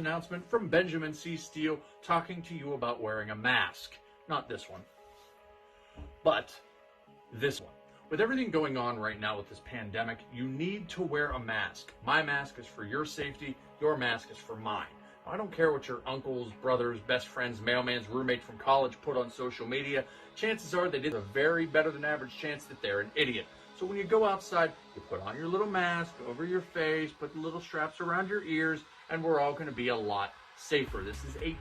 announcement from Benjamin C. Steele talking to you about wearing a mask. Not this one, but this one. With everything going on right now with this pandemic, you need to wear a mask. My mask is for your safety. Your mask is for mine. Now, I don't care what your uncles, brothers, best friends, mailman's roommate from college put on social media. Chances are they did a very better than average chance that they're an idiot. So when you go outside, you put on your little mask over your face, put the little straps around your ears, and we're all going to be a lot safer. This is 18.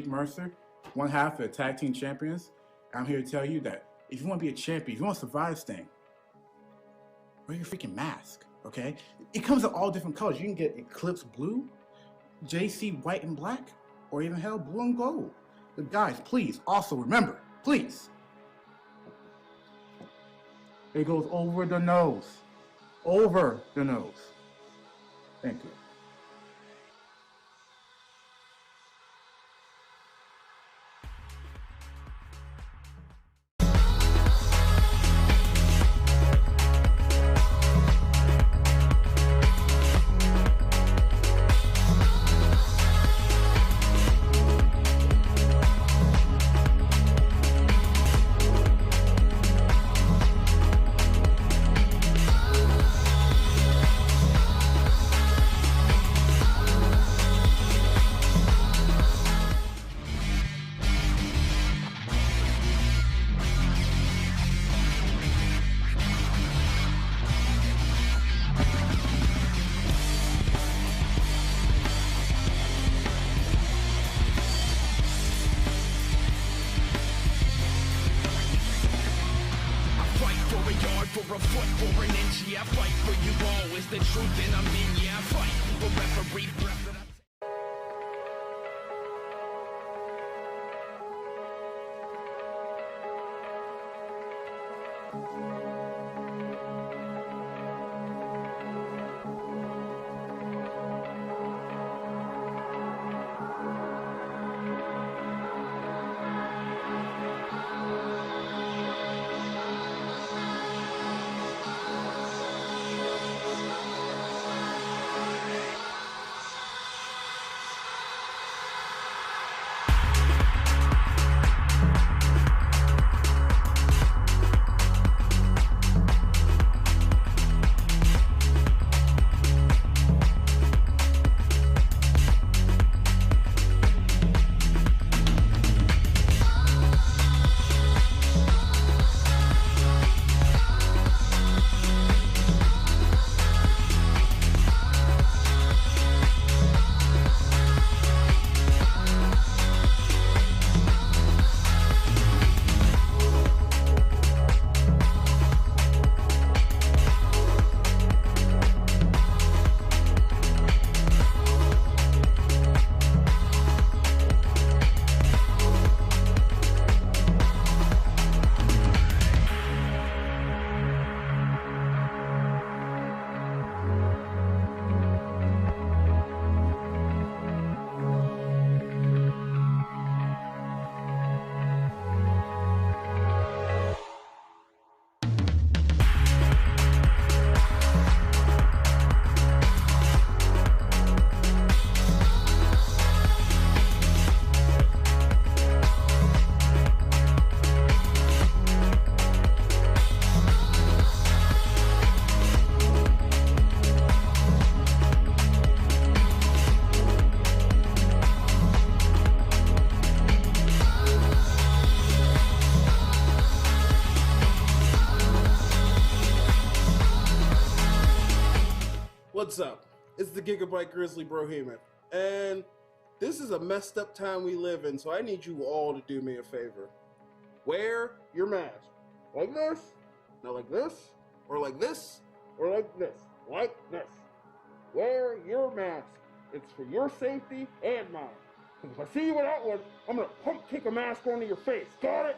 Mercer, one half of the Tag Team Champions. I'm here to tell you that if you want to be a champion, if you want to survive this thing, wear your freaking mask, okay? It comes in all different colors. You can get Eclipse Blue, JC White and Black, or even hell, Blue and Gold. But guys, please, also remember, please, it goes over the nose. Over the nose. Thank you. For a foot or an inch, yeah, I fight for you all. It's the truth and I'm in, yeah, I fight for referee breath. What's up? It's the Gigabyte Grizzly Brohemian, and this is a messed up time we live in, so I need you all to do me a favor. Wear your mask. Like this, not like this, or like this, or like this, like this. Wear your mask. It's for your safety and mine. If I see you without one, I'm gonna pump kick a mask onto your face. Got it?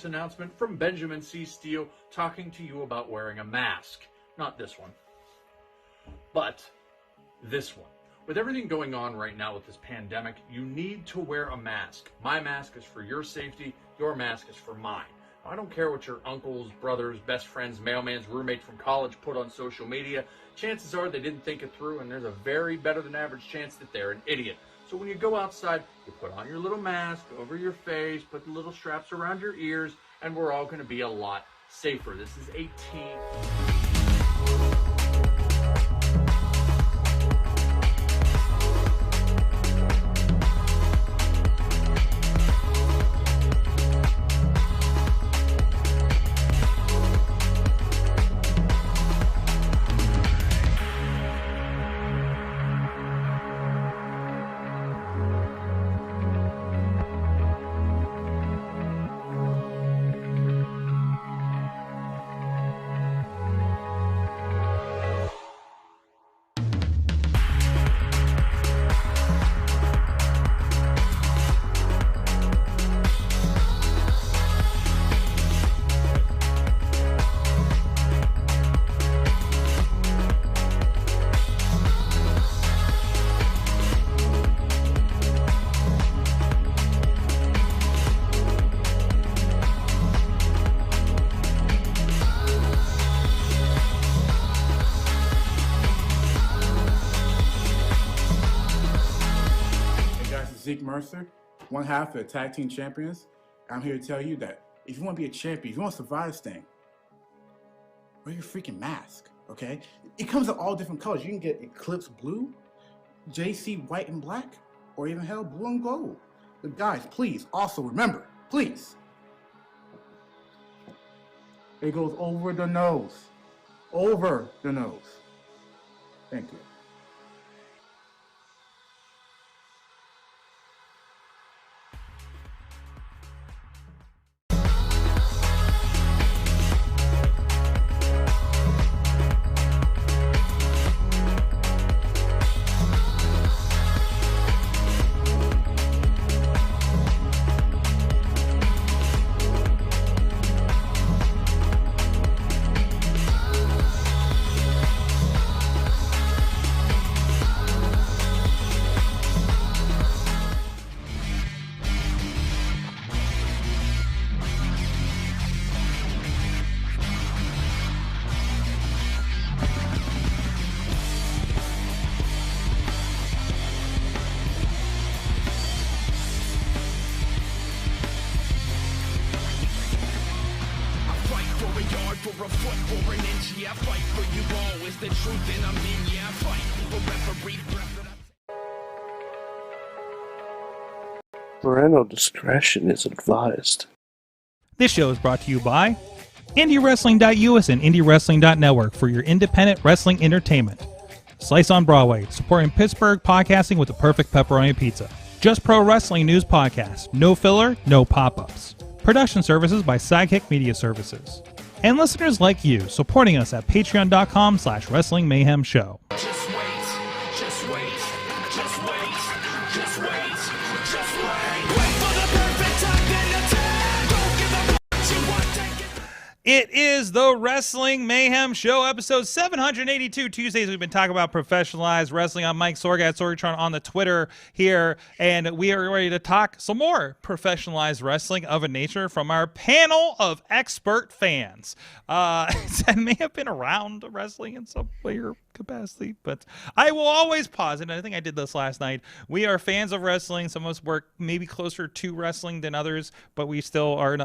Announcement from Benjamin C. Steele talking to you about wearing a mask. Not this one, but this one. With everything going on right now with this pandemic, you need to wear a mask. My mask is for your safety. Your mask is for mine. I don't care what your uncles, brothers, best friends, mailman's roommate from college put on social media. Chances are they didn't think it through, and there's a very better than average chance that they're an idiot. So when you go outside, you put on your little mask over your face, put the little straps around your ears, and we're all going to be a lot safer. This is a team. Mercer, one half of the Tag Team Champions. I'm here to tell you that if you want to be a champion, if you want to survive this thing, wear your freaking mask, okay? It comes in all different colors. You can get Eclipse Blue, JC White and Black, or even hell, Blue and Gold. But guys, please, also remember, please, it goes over the nose. Over the nose. Thank you. for a foot or an inch, yeah, I fight for you all. It's the truth and I'm in, yeah, I fight for referee breath. Parental discretion is advised. This show is brought to you by IndieWrestling.us and IndieWrestling.network for your independent wrestling entertainment. Slice on Broadway, supporting Pittsburgh podcasting with the perfect pepperoni pizza. Just Pro Wrestling News Podcast. No filler, no pop-ups. Production services by Sidekick Media Services. And listeners like you, supporting us at patreon.com/Wrestling Mayhem Show. Just wait, just wait, just wait, just wait, just wait. Wait for the perfect time then attack. Don't give up what you want, take it. It is the Wrestling Mayhem Show, episode 782. Tuesdays, we've been talking about professionalized wrestling. I'm Mike Sorg at Sorgatron on the Twitter here, and we are ready to talk some more professionalized wrestling of a nature from our panel of expert fans. That may have been around wrestling in some way or capacity, but I will always pause, and I think I did this last night. We are fans of wrestling. Some of us work maybe closer to wrestling than others, but we still are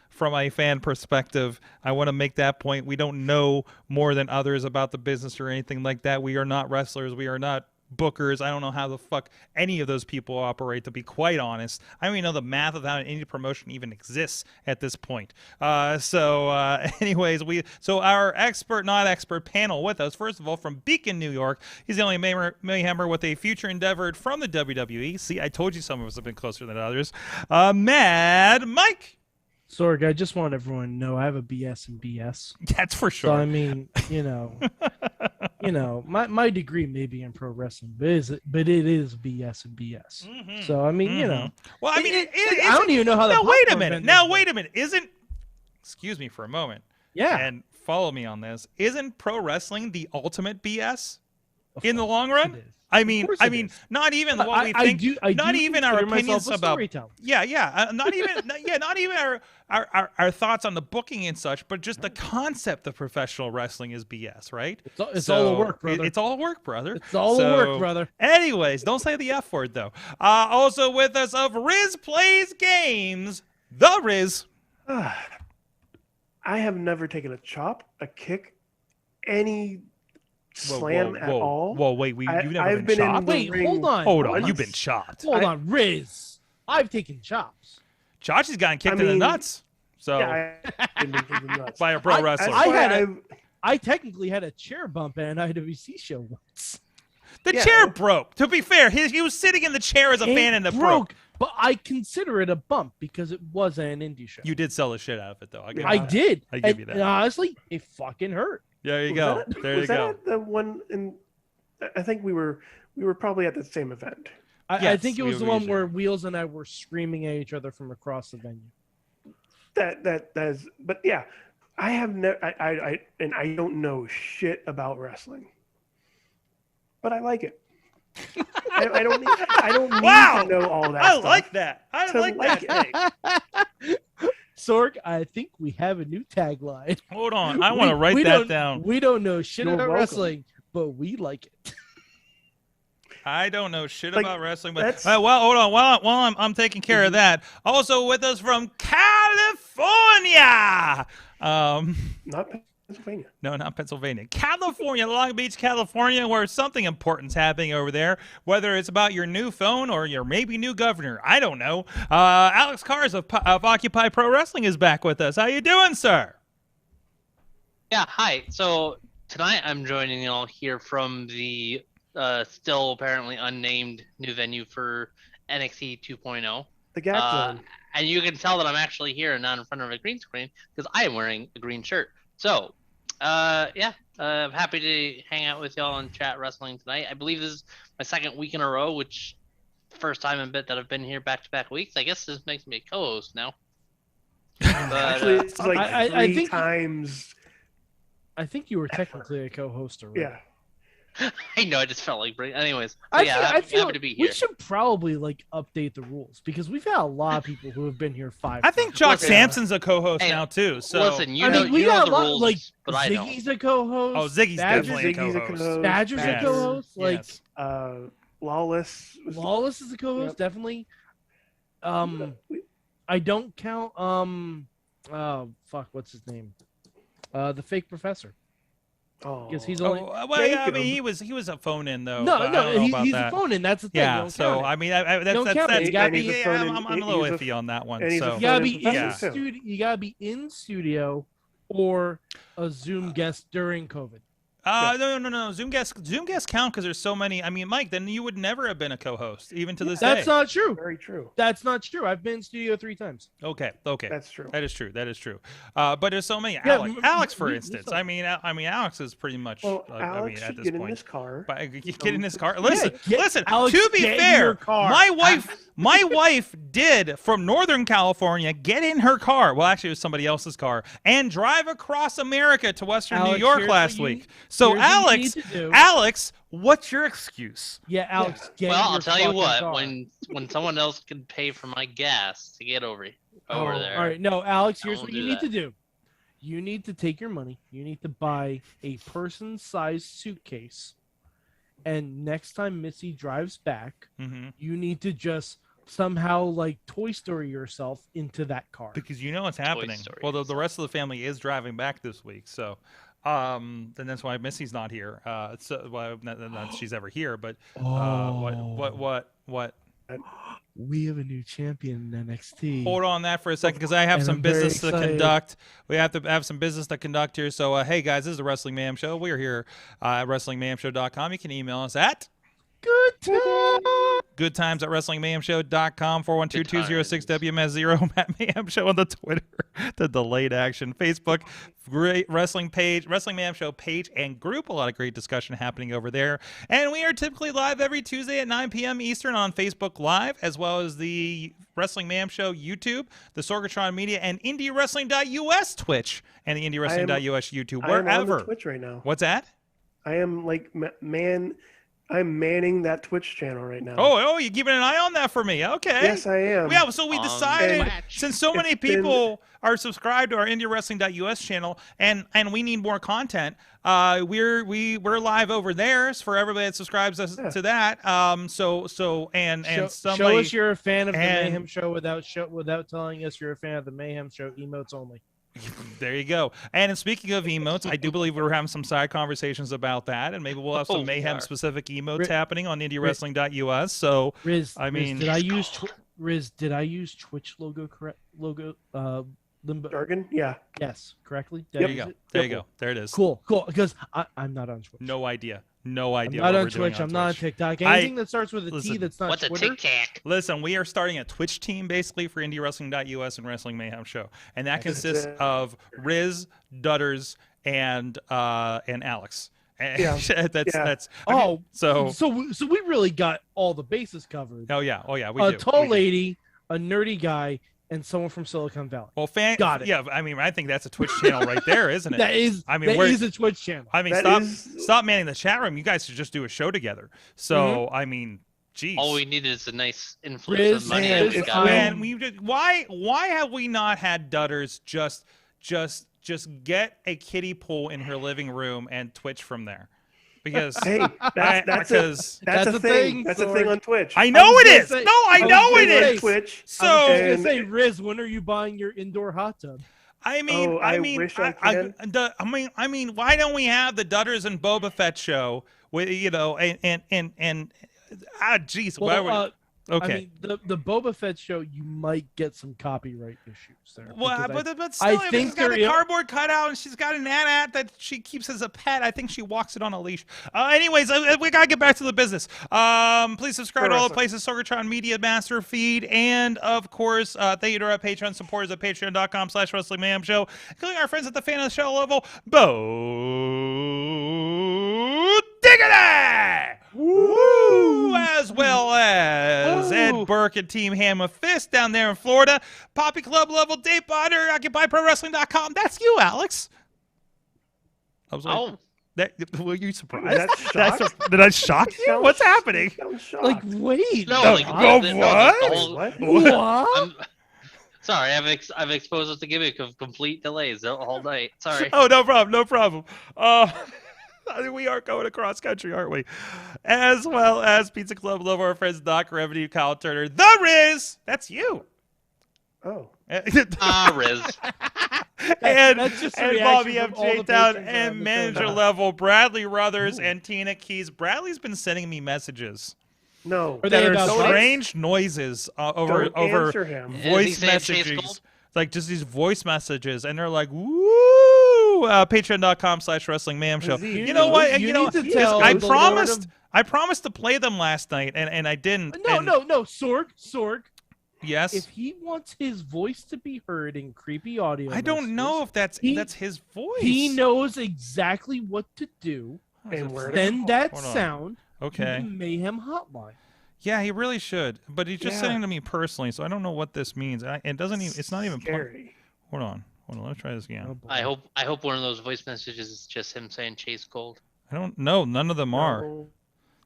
from a fan perspective. I want to make that point. We don't know more than others about the business or anything like that. We are not wrestlers. We are not bookers. I don't know how the fuck any of those people operate, to be quite honest. I don't even know the math of how an indie promotion even exists at this point. Anyways, so our expert, not expert panel with us, first of all, from Beacon, New York. He's the only Mayhemmer with a future endeavor from the WWE. See, I told you some of us have been closer than others. Mad Mike. Sorg, I just want everyone to know I have a BS in BS. That's for sure. So I mean, my degree may be in pro wrestling, but it is BS and BS. Mm-hmm. So I mean, Well, I mean, I don't even know how that. Now wait a minute. Excuse me for a moment. Yeah. And follow me on this. Isn't pro wrestling the ultimate BS in the long run? I mean, not even what we think. Not even our opinions about. Not even our thoughts on the booking and such, but just the concept of professional wrestling is BS, right? It's all the work, brother. It's all work, brother. It's all the work, brother. Anyways, don't say the F word though. Also with us of Rizz Plays Games, the Rizz. I have never taken a chop, a kick, any slam at all. Whoa, wait, you've never been chopped? Wait, hold on. Hold on, you've been chopped. Hold on, Rizz. I've taken chops. Chachi's gotten kicked in the nuts. So yeah, I've been kicked in the nuts. By a pro wrestler. I technically had a chair bump at an IWC show once. The chair broke. To be fair, he was sitting in the chair as a fan and it broke. But I consider it a bump because it was an indie show. You did sell the shit out of it, though. I did. I give you that. And honestly, it fucking hurt. There you go. Was that the one? I think we were probably at the same event. I think it was the one where Wheels and I were screaming at each other from across the venue. That is. But yeah, I have never. I don't know shit about wrestling, but I like it. I don't need to know all that. I like that. Sorg, I think we have a new tagline. Hold on, I want to write that down. We don't know shit about wrestling, but we like it. I don't know shit about wrestling, but well, hold on. While I'm taking care of that, also with us from California. Not Pennsylvania. No, not Pennsylvania. California, Long Beach, California, where something important's happening over there, whether it's about your new phone or your maybe new governor. I don't know. Alex Kahrs of Occupy Pro Wrestling is back with us. How you doing, sir? Yeah, hi. So tonight I'm joining you all here from the still apparently unnamed new venue for NXT 2.0. The Gap Zone. And you can tell that I'm actually here and not in front of a green screen because I am wearing a green shirt. So, I'm happy to hang out with y'all and chat wrestling tonight. I believe this is my second week in a row, which first time in a bit that I've been here back-to-back weeks. I guess this makes me a co-host now. But, actually, it's like three times. I think you were technically a co-host already. Yeah. I know, I just felt like anyways. I feel happy to be here. We should probably update the rules because we've had a lot of people who have been here 5 I think Jock Sampson's a co-host now too. So listen, you know the rules, but I don't. Ziggy's a co-host. Oh, Ziggy's definitely a co-host. Badger's a co-host. Yes. Lawless is a co-host, definitely. I don't count Oh fuck, what's his name? The fake professor. Oh, Because he's only. Well, yeah, I mean, he was a phone in though. No, but I no, don't know about he's that. a phone in. That's the thing. You Yeah, don't so count it. I mean, Don't that's count it. You gotta yeah, be a phone I'm in- a little he's a- iffy on that one. and he's a So You gotta be Phone in in professor, too. studio. You gotta be in studio or a Zoom guest during COVID. no. Zoom guests count because there's so many. I mean, Mike, then you would never have been a co-host even to this day. That's not true. very true. That's not true. I've been in studio 3 times. Okay. That's true. That is true. But there's so many. Yeah, Alex, for we instance. saw- I mean, Alex is pretty much. Well, I Alex mean, at should this get in point. this car. But get in his car. Listen. Alex, To be get in fair, your car. my wife did from Northern California get in her car. Well, actually, it was somebody else's car and drive across America to Western Alex, New York here's last what you- week. So here's what you Alex, need to do. Alex, what's your excuse? Yeah, Alex. Get in Well, I'll your tell you fucking what. car. When someone else can pay for my gas to get over Oh, there. All right, no, Alex. I Here's won't what you do need that. to do. You need to take your money. You need to buy a person-sized suitcase, and next time Missy drives back, Mm-hmm. you need to just somehow like Toy Story yourself into that car. Because you know what's happening. Story Well, the rest of the family is driving back this week, so then that's why Missy's not here. So well, not that she's ever here, but what? We have a new champion in NXT. Hold on that for a second, because I have And some I'm very business to excited. conduct. We have to have some business to conduct here. So, hey guys, this is the Wrestling Mayhem Show. We're here at WrestlingMayhemShow.com. You can email us at Good time. goodtimes at WrestlingMayhemShow.com, 412-206-WMS0, Matt Mayhem Show on the Twitter, the delayed action, Facebook, great wrestling page, Wrestling Mayhem Show page and group. A lot of great discussion happening over there. And we are typically live every Tuesday at 9 p.m. Eastern on Facebook Live, as well as the Wrestling Mayhem Show YouTube, the Sorgatron Media, and IndieWrestling.us Twitch, and the IndieWrestling.us YouTube, I am on wherever. the Twitch right now. What's that? I am like I'm manning that Twitch channel right now. Oh, you're keeping an eye on that for me. Okay. yes, I am. Yeah, so we decided, Twitch. since so many It's been- people are subscribed to our IndieWrestling.us channel, and we need more content, we're live over there for everybody that subscribes us to that. And Show somebody, us you're a fan of the and- Mayhem Show without telling us you're a fan of the Mayhem Show. Emotes only. there you go. And speaking of emotes, I do believe we're having some side conversations about that, and maybe we'll have some Oh, we Mayhem are. specific emotes Ri- happening on IndieWrestling.us. So Rizz, I mean- did I use Rizz? Did I use Twitch logo correct? Limbo. Jargon? Yeah. Yes, correctly. Did I there you use go. it? There you go. There it is. Cool. Because I'm not on Twitch. No idea. I'm what not we're on doing Twitch. I'm not on Twitch. TikTok. Anything that starts with a T listen, that's not What's a Twitter. Tic Tac? Listen, we are starting a Twitch team basically for IndieWrestling.us and Wrestling Mayhem Show, and that consists of Rizz, Dutters, and Alex. And Yeah. that's Oh, okay, so we really got all the bases covered. oh yeah, we A do. tall We do. lady, a nerdy guy, and someone from Silicon Valley. Well, Got it. Yeah, I mean, I think that's a Twitch channel right there, isn't it? That is. I mean, that we're- is a Twitch channel. I mean, That is- stop manning the chat room. You guys should just do a show together. So I mean, geez. All we needed is a nice influx Rizz, of money. man, and we if got I- it. Man, why have we not had Dutters just get a kiddie pool in her living room and Twitch from there? Because Hey, that's because That's a a thing. thing, That's a Sorg. thing on Twitch. I know was it gonna is. say- No, I was know gonna it say- is. Twitch. So I was And- gonna say, Rizz, when are you buying your indoor hot tub? I mean, Oh, I wish I can. I mean, why don't we have the Dutters and Boba Fett show with and geez, why would okay. I mean, the Boba Fett show, you might get some copyright issues there. Well, because but still, if think she's got a they're- cardboard cutout and she's got an AT-AT that she keeps as a pet. I think she walks it on a leash. Anyways, we gotta get back to the business. Please subscribe to all the places: Sorgatron Media Master Feed, and of course, thank you to our Patreon supporters at patreon.com/Wrestling Mayhem Show, including our friends at the fan of the show level, Bo Diggity! Woo! As well as Ed Burke and Team Hammer Fist down there in Florida. Poppy Club level Dave Potter, OccupyProWrestling.com. That's you, Alex. I was like, Oh, were you surprised? That's shocked? Did I shock you? What's happening? Sounds shocked. like, wait, no, No, like go the what? whole- What? what? I'm, sorry, I've exposed us to gimmick of complete delays the whole night. Sorry. Oh, no problem, no problem. We are going across country, aren't we? As well as Pizza Club, love our friends Doc Revenue, Kyle Turner, The Rizz. That's you. Oh. Rizz. That's just a and reaction Bobby from all FJ the Town patrons and on the manager show. level Bradley Ruthers and Tina Keys. Bradley's been sending me messages. No. Are they There about are butts? strange noises over Don't over answer him. Is he voice saying Chase messages, Gold? like just these voice messages, and they're like, "Woo!" Patreon.com/Wrestling Mayhem Show. Is he- You know what? You You know, need to yes, tell I the promised. Lord I promised to play them last night, and I didn't. No, and- no, Sorg. Yes. If he wants his voice to be heard in creepy audio, I don't know if that's he- his voice. he knows exactly what to do. And where to Send that Hold on. sound Okay. to the Mayhem hotline. Yeah, he really should. But he's just Yeah. sending to me personally, so I don't know what this means. It doesn't even. It's not even. Scary. Hold on. Let me try this again. Oh, boy. I hope one of those voice messages is just him saying Chase Gold. I don't know. None of them are. No.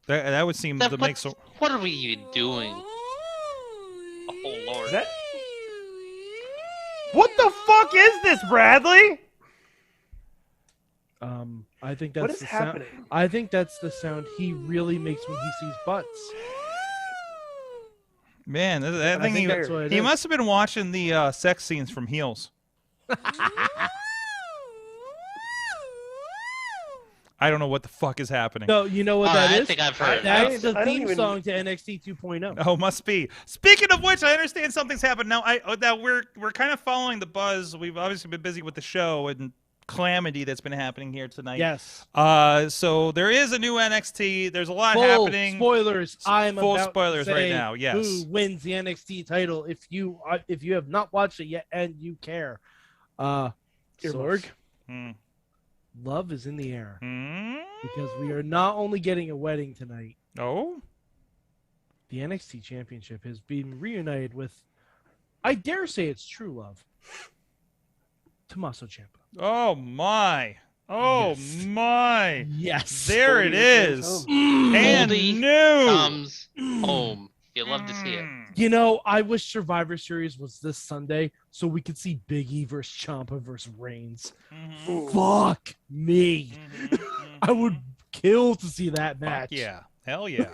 That would seem to make so. What are we even doing? Oh Lord. Is that? What the fuck is this, Bradley? I think that's What is the happening? sound. I think that's the sound he really makes when he sees butts. Man, that I thing. think that's what it He is. must have been watching the sex scenes from Heels. I don't know what the fuck is happening. No, you know what that I is? think I've heard. That's the I don't theme even- song to NXT 2.0. Oh, must be. Speaking of which, I understand something's happened now. That we're kind of following the buzz. We've obviously been busy with the show and calamity that's been happening here tonight. Yes. So there is a new NXT. There's a lot Full happening. spoilers. I'm Full about spoilers to right say now, yes. Who wins the NXT title? If you have not watched it yet and you care, Sorg, Earmuffs. Hmm. love is in the air Hmm? because we are not only getting a wedding tonight. Oh. The NXT Championship has been reunited with, I dare say, it's true love. Tommaso Ciampa. Oh my. Oh Yes. my. Yes. There it is. And Goldie new. Comes home. You love to see it. You know, I wish Survivor Series was this Sunday so we could see Big E versus Ciampa versus Reigns. Mhm. Fuck me. Mhm. I would kill to see that match. Fuck yeah. Hell yeah.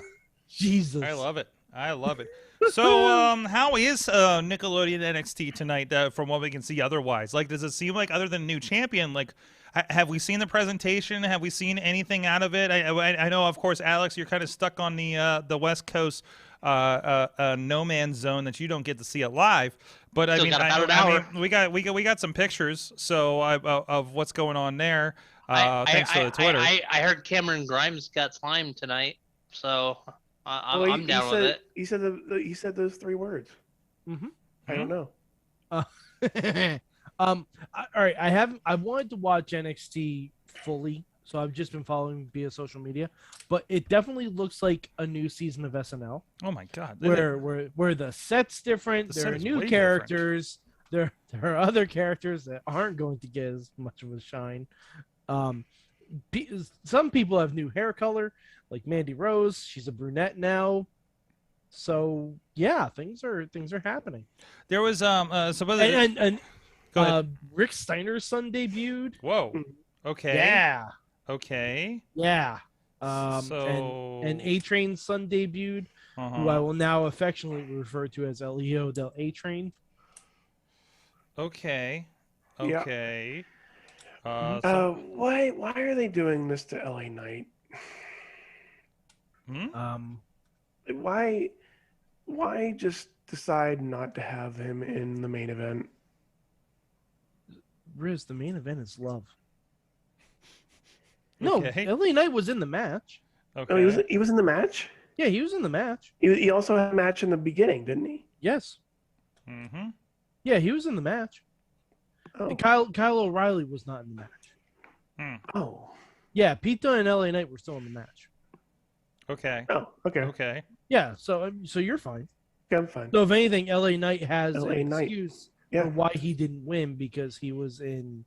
Jesus. I love it. I love it. So, how is Nickelodeon NXT tonight? From what we can see, otherwise, like, does it seem like other than new champion, like, have we seen the presentation? Have we seen anything out of it? I know, of course, Alex, you're kind of stuck on the West Coast no man's zone that you don't get to see it live. But Still got about an hour. we got some pictures so of what's going on there. Thanks to the Twitter. I heard Cameron Grimes got slimed tonight, so I'm down with it. He said he said those 3 words. Mhm. I don't know. All right. I wanted to watch NXT fully, so I've just been following via social media. But it definitely looks like a new season of SNL, Oh my God! where the set's different. The There set are is new way characters. There are other characters that aren't going to get as much of a shine. Some people have new hair color, like Mandy Rose. She's a brunette now. So yeah, things are happening. There was supposedly. And Go ahead. Rick Steiner's son debuted. Whoa. Okay. Yeah, Okay. yeah. So- and A Train's son debuted, who I will now affectionately refer to as Leo del A Train. Okay. Yeah. Okay. Why are they doing this to LA Knight? Why just decide not to have him in the main event? Rizz, the main event is love. No, Okay. LA Knight was in the match. Okay. Oh, he was in the match. Yeah, he was in the match. He also had a match in the beginning, didn't he? Yes. Mm-hmm. Yeah, he was in the match. Oh, And Kyle O'Reilly was not in the match. oh, Yeah, Pete Dunne and LA Knight were still in the match. Okay. oh. Okay, Okay. Yeah, so you're fine. okay, I'm fine. So if anything, LA Knight has LA an Knight. excuse Yeah. for why he didn't win because he was in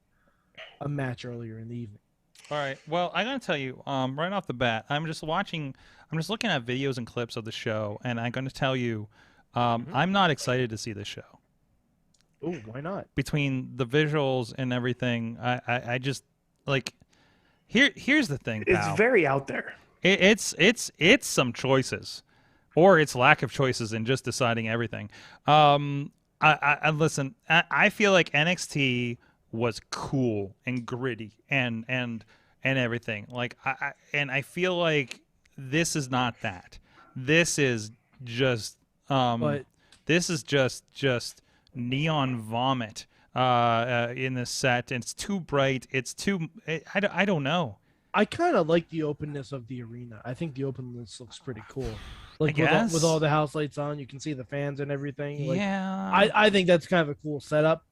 a match earlier in the evening. All right. Well, I gotta tell you, right off the bat, I'm just looking at videos and clips of the show, and I'm gonna tell you, I'm not excited to see this show. Oh, why not? Between the visuals and everything, I just like. Here's the thing, pal. It's very out there. It's some choices, or it's lack of choices in just deciding everything. I listen. I feel like NXT was cool and gritty and everything. Like I feel like this is not that. This is just But this is just neon vomit in the set. It's too bright. It's too. I don't know. I kind of like the openness of the arena. I think the openness looks pretty cool. Like guess. with all the house lights on, you can see the fans and everything. Like, Yeah. I think that's kind of a cool setup,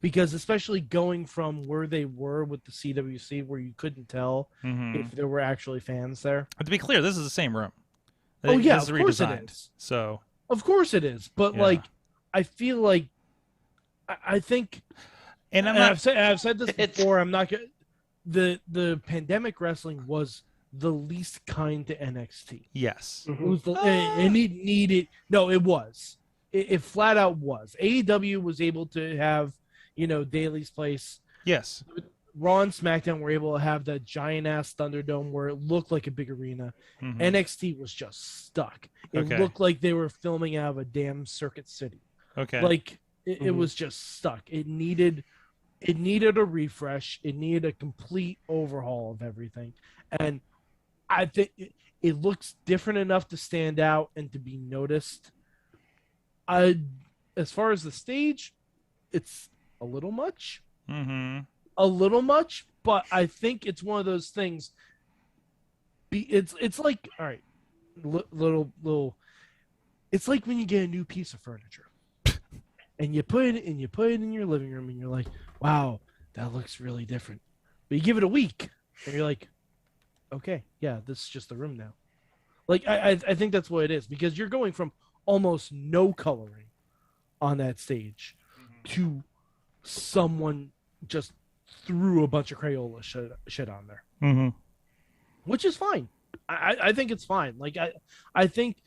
because especially going from where they were with the CWC, where you couldn't tell if there were actually fans there. But to be clear, this is the same room. Oh yeah, This of course it redesigned. is. So Of course it is. But Yeah. like, I feel like I think, and I'm and not. I've said this before. I'm not gonna. The pandemic wrestling was the least kind to NXT. Yes. It was and it needed. No, it was. It flat out was. AEW was able to have, Daly's place. Yes. Raw and SmackDown were able to have that giant ass Thunderdome where it looked like a big arena. NXT was just stuck. It Okay. looked like they were filming out of a damn Circuit City. Okay. Like it was just stuck. It needed a refresh. It needed a complete overhaul of everything. And I think it looks different enough to stand out and to be noticed. As far as the stage, it's a little much. A little much, but I think it's one of those things. It's like, all right, little. It's like when you get a new piece of furniture, and you put it in your living room, and you're like, wow, that looks really different. But you give it a week, and you're like, okay, yeah, this is just the room now. Like I think that's what it is, because you're going from almost no coloring on that stage to someone just threw a bunch of Crayola shit on there, which is fine. I think it's fine. Like I think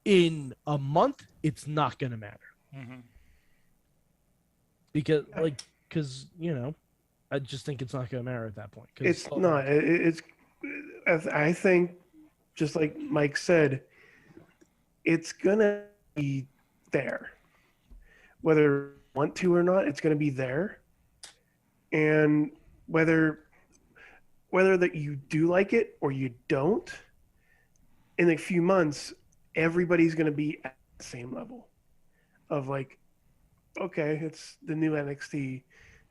in a month it's not gonna matter because I just think it's not gonna matter at that point. It's not. It's. I think, just like Mike said, it's gonna be there, whether you want to or not. It's gonna be there, and whether that you do like it or you don't, in a few months, everybody's gonna be at the same level of like, okay, it's the new NXT.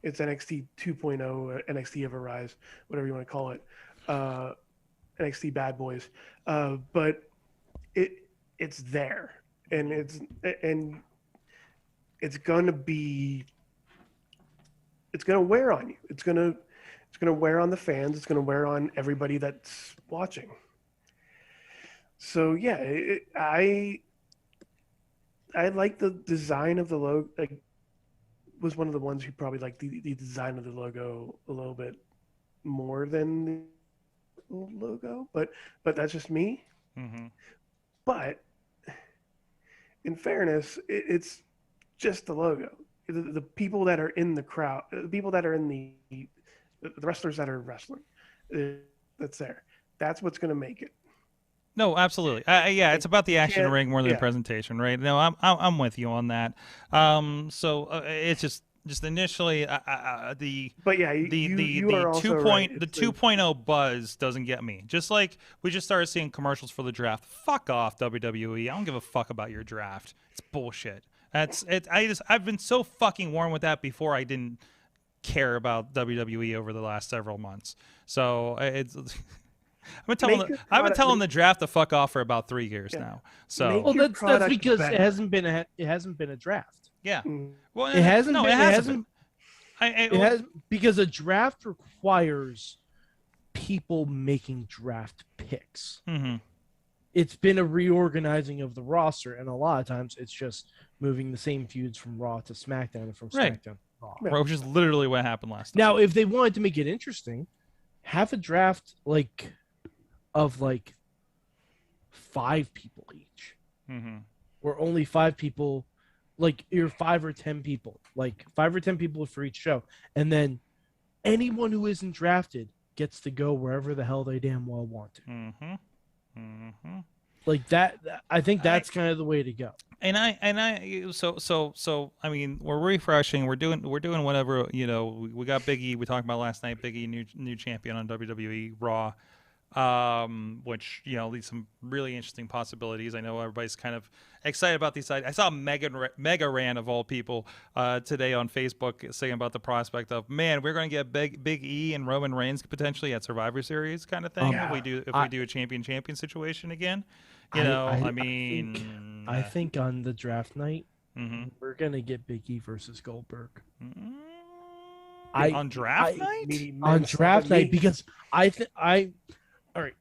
It's NXT 2.0, NXT Ever Rise, whatever you want to call it, NXT Bad Boys. But it's there, and it's gonna wear on you. It's gonna wear on the fans. It's gonna wear on everybody that's watching. So yeah, I like the design of the logo. Like, was one of the ones who probably liked the design of the logo a little bit more than the logo, but that's just me. But in fairness, it's just the logo. The people that are in the crowd, the people that are in the wrestlers that are wrestling, that's there. That's what's going to make it. No, absolutely. Yeah, it's about the action ring more than the yeah. presentation, right? No, I'm with you on that. So it's just initially But yeah, you are also right. The 2.0 buzz doesn't get me. Just like we just started seeing commercials for the draft. Fuck off, WWE. I don't give a fuck about your draft. It's bullshit. I've been so fucking warm with that before I didn't care about WWE over the last several months. So it's I've been telling the draft to fuck off for about 3 years now. So well, that's because better. it hasn't been a draft. yeah. Well, It hasn't. No, been, it hasn't. It has, because a draft requires people making draft picks. It's been a reorganizing of the roster, and a lot of times it's just moving the same feuds from Raw to SmackDown and from Right. SmackDown to Raw. Which is literally what happened last time. Now, if they wanted to make it interesting, have a draft of 5 people each, or only 5 people, like you're 5 or 10 people, 5 or 10 people for each show, and then anyone who isn't drafted gets to go wherever the hell they damn well want to. Like that, I think that's kind of the way to go. So I mean, we're refreshing. We're doing whatever, we got Big E. We talked about last night. Big E, new champion on WWE Raw, which leads some really interesting possibilities. I know everybody's kind of excited about these. I saw Mega Ran of all people today on Facebook saying about the prospect of, man, we're going to get Big E and Roman Reigns potentially at Survivor Series kind of thing if we do a champion situation again. I think on the draft night we're gonna get Big E versus Goldberg. On draft night? On draft night, because all right,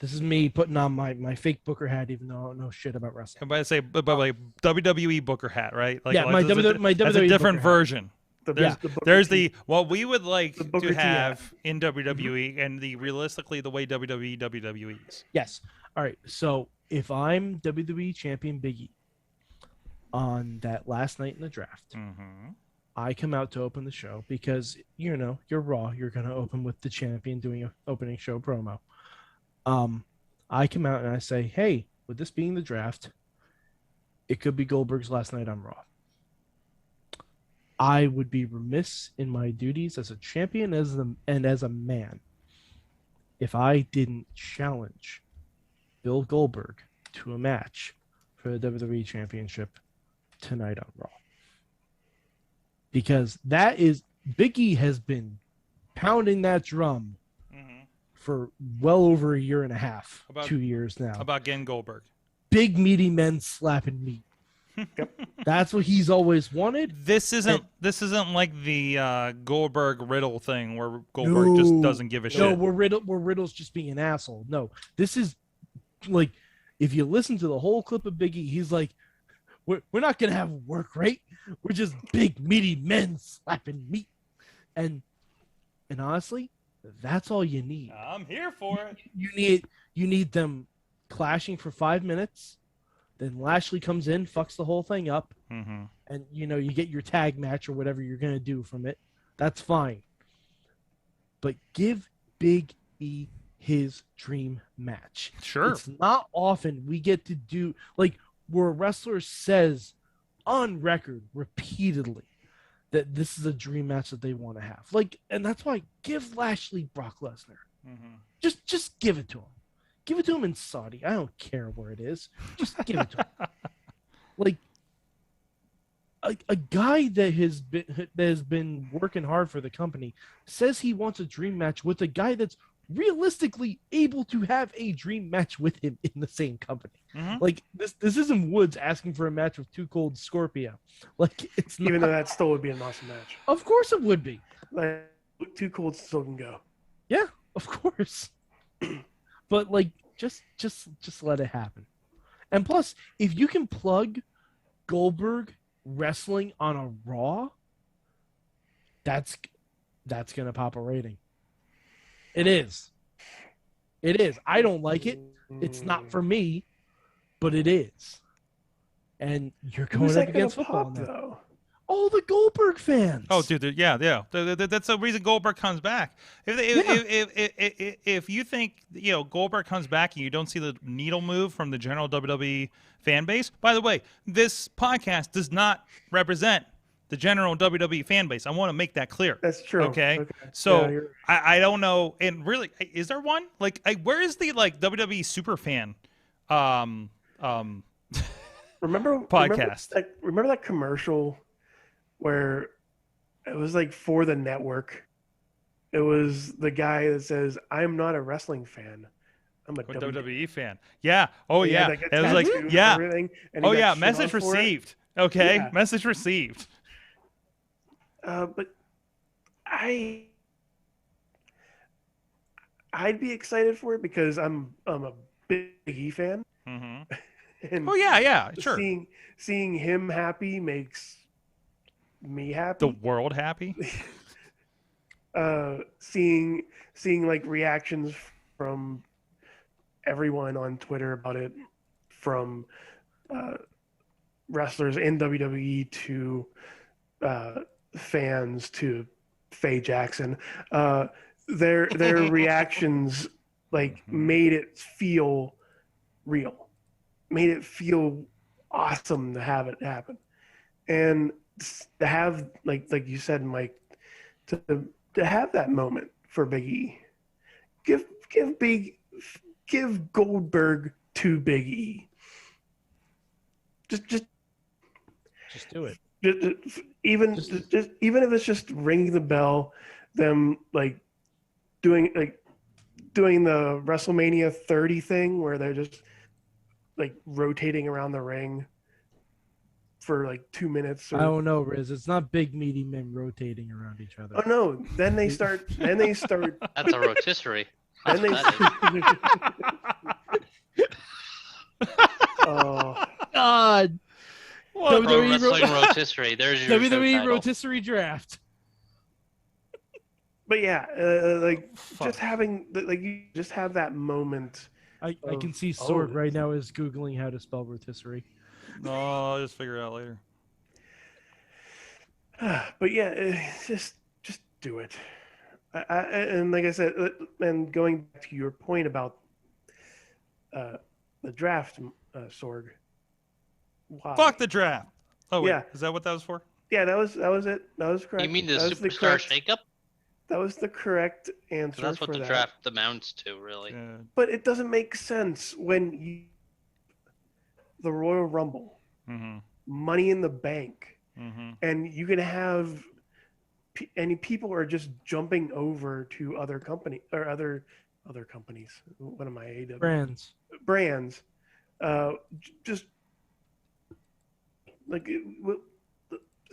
this is me putting on my fake Booker hat, even though I don't know shit about wrestling. But I say, but like WWE Booker hat, right? Like, yeah, my WWE that's a different Booker version. There's what we would like The Booker to T have in WWE and realistically the way WWE is. Yes. All right. So if I'm WWE Champion Big E on that last night in the draft, I come out to open the show because you're Raw. You're gonna open with the champion doing an opening show promo. I come out and I say, hey, with this being the draft, it could be Goldberg's last night on Raw. I would be remiss in my duties as a champion and as a man if I didn't challenge Bill Goldberg to a match for the WWE Championship tonight on Raw. Because Big E has been pounding that drum for well over a year and a half, 2 years now. About getting Goldberg. Big meaty men slapping meat. That's what he's always wanted. This isn't like the Goldberg Riddle thing where Goldberg just doesn't give a shit. No, where Riddle's just being an asshole. No, this is like, if you listen to the whole clip of Big E, he's like, we're not gonna have work rate. We're just big meaty men slapping meat, and honestly, that's all you need. I'm here for it. You need them clashing for 5 minutes. Then Lashley comes in, fucks the whole thing up, and you get your tag match or whatever you're gonna do from it. That's fine. But give Big E his dream match. Sure. It's not often we get to do where a wrestler says on record repeatedly that this is a dream match that they want to have. And that's why give Lashley Brock Lesnar. Just give it to him. Give it to him in Saudi. I don't care where it is. Just give it to him. A guy that has been working hard for the company says he wants a dream match with a guy that's realistically able to have a dream match with him in the same company. This isn't Woods asking for a match with Too Cold Scorpio. It's not. Even though that still would be an awesome match. Of course it would be. Too Cold still can go. Yeah, of course. But just let it happen. And plus, if you can plug Goldberg wrestling on a Raw, that's gonna pop a rating. It is. I don't like it. It's not for me, but it is. And you're going up against football now. Though? All the Goldberg fans. Oh, dude, yeah. That's the reason Goldberg comes back. If you think Goldberg comes back and you don't see the needle move from the general WWE fan base, by the way, this podcast does not represent the general WWE fan base. I want to make that clear. That's true. Okay. So I don't know. And really, is there one? Where is the WWE super fan? Remember podcast. Remember that commercial where it was for the network. It was the guy that says, "I'm not a wrestling fan. I'm a WWE fan." Yeah. Oh yeah. It was everything, and oh yeah. Message received. Okay. Yeah. Message received. But I'd be excited for it because I'm a big E fan. And oh yeah, sure. Seeing him happy makes me happy. The world happy. Seeing reactions from everyone on Twitter about it, from wrestlers in WWE to fans to Faye Jackson, their reactions made it feel real. made it feel awesome to have it happen, and to have like you said, Mike, to have that moment for Big E. Give Goldberg to Big E. Just do it. Even if it's just ringing the bell, them doing the WrestleMania 30 thing where they're just rotating around the ring for 2 minutes. I don't know, Rizz. It's not big meaty men rotating around each other. Oh no! Then they start. That's a rotisserie. Then they. Oh God! Pro WWE Wrestling Rotisserie. There's your WWE show title. Rotisserie Draft. But yeah, just having you just have that moment. I can see Sorg right now is Googling how to spell rotisserie. No, I'll just figure it out later. But yeah, just do it. And like I said, and going back to your point about the draft, Sorg. Why? Fuck the draft. Oh wait, Yeah. is that what that was for? Yeah, that was it. That was correct. You mean the That was superstar correct- shakeup? That was the correct answer. That's what for the that. draft amounts to, really. Yeah. But it doesn't make sense when the Royal Rumble, Mm-hmm. Money in the Bank, Mm-hmm. and you can have and people are just jumping over to other companies. What am I? Brands. Just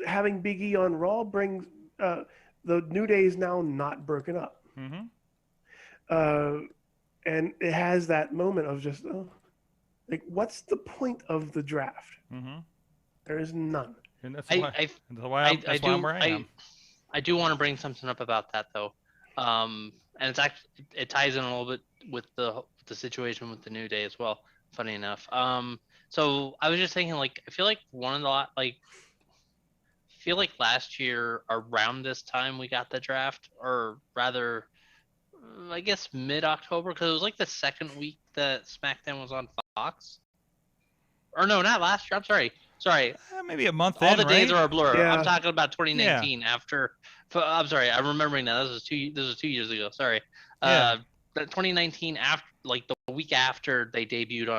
having Big E on Raw brings the New Day is now not broken up. Mm-hmm. And it has that moment of just what's the point of the draft? Mm-hmm. There is none. And that's why I'm where I am. I do want to bring something up about that though, and it ties in a little bit with the situation with the New Day as well. Funny enough, so I was just thinking, I feel like last year around this time we got the draft, or rather, I guess mid-October, because it was the second week that SmackDown was on Fox. Or no, not last year. I'm sorry. Maybe a month All in, the right? days are a blur. Yeah. I'm talking about 2019 after. I'm sorry. I'm remembering now. This was 2 years ago. Sorry. Yeah. 2019 after, the week after they premiered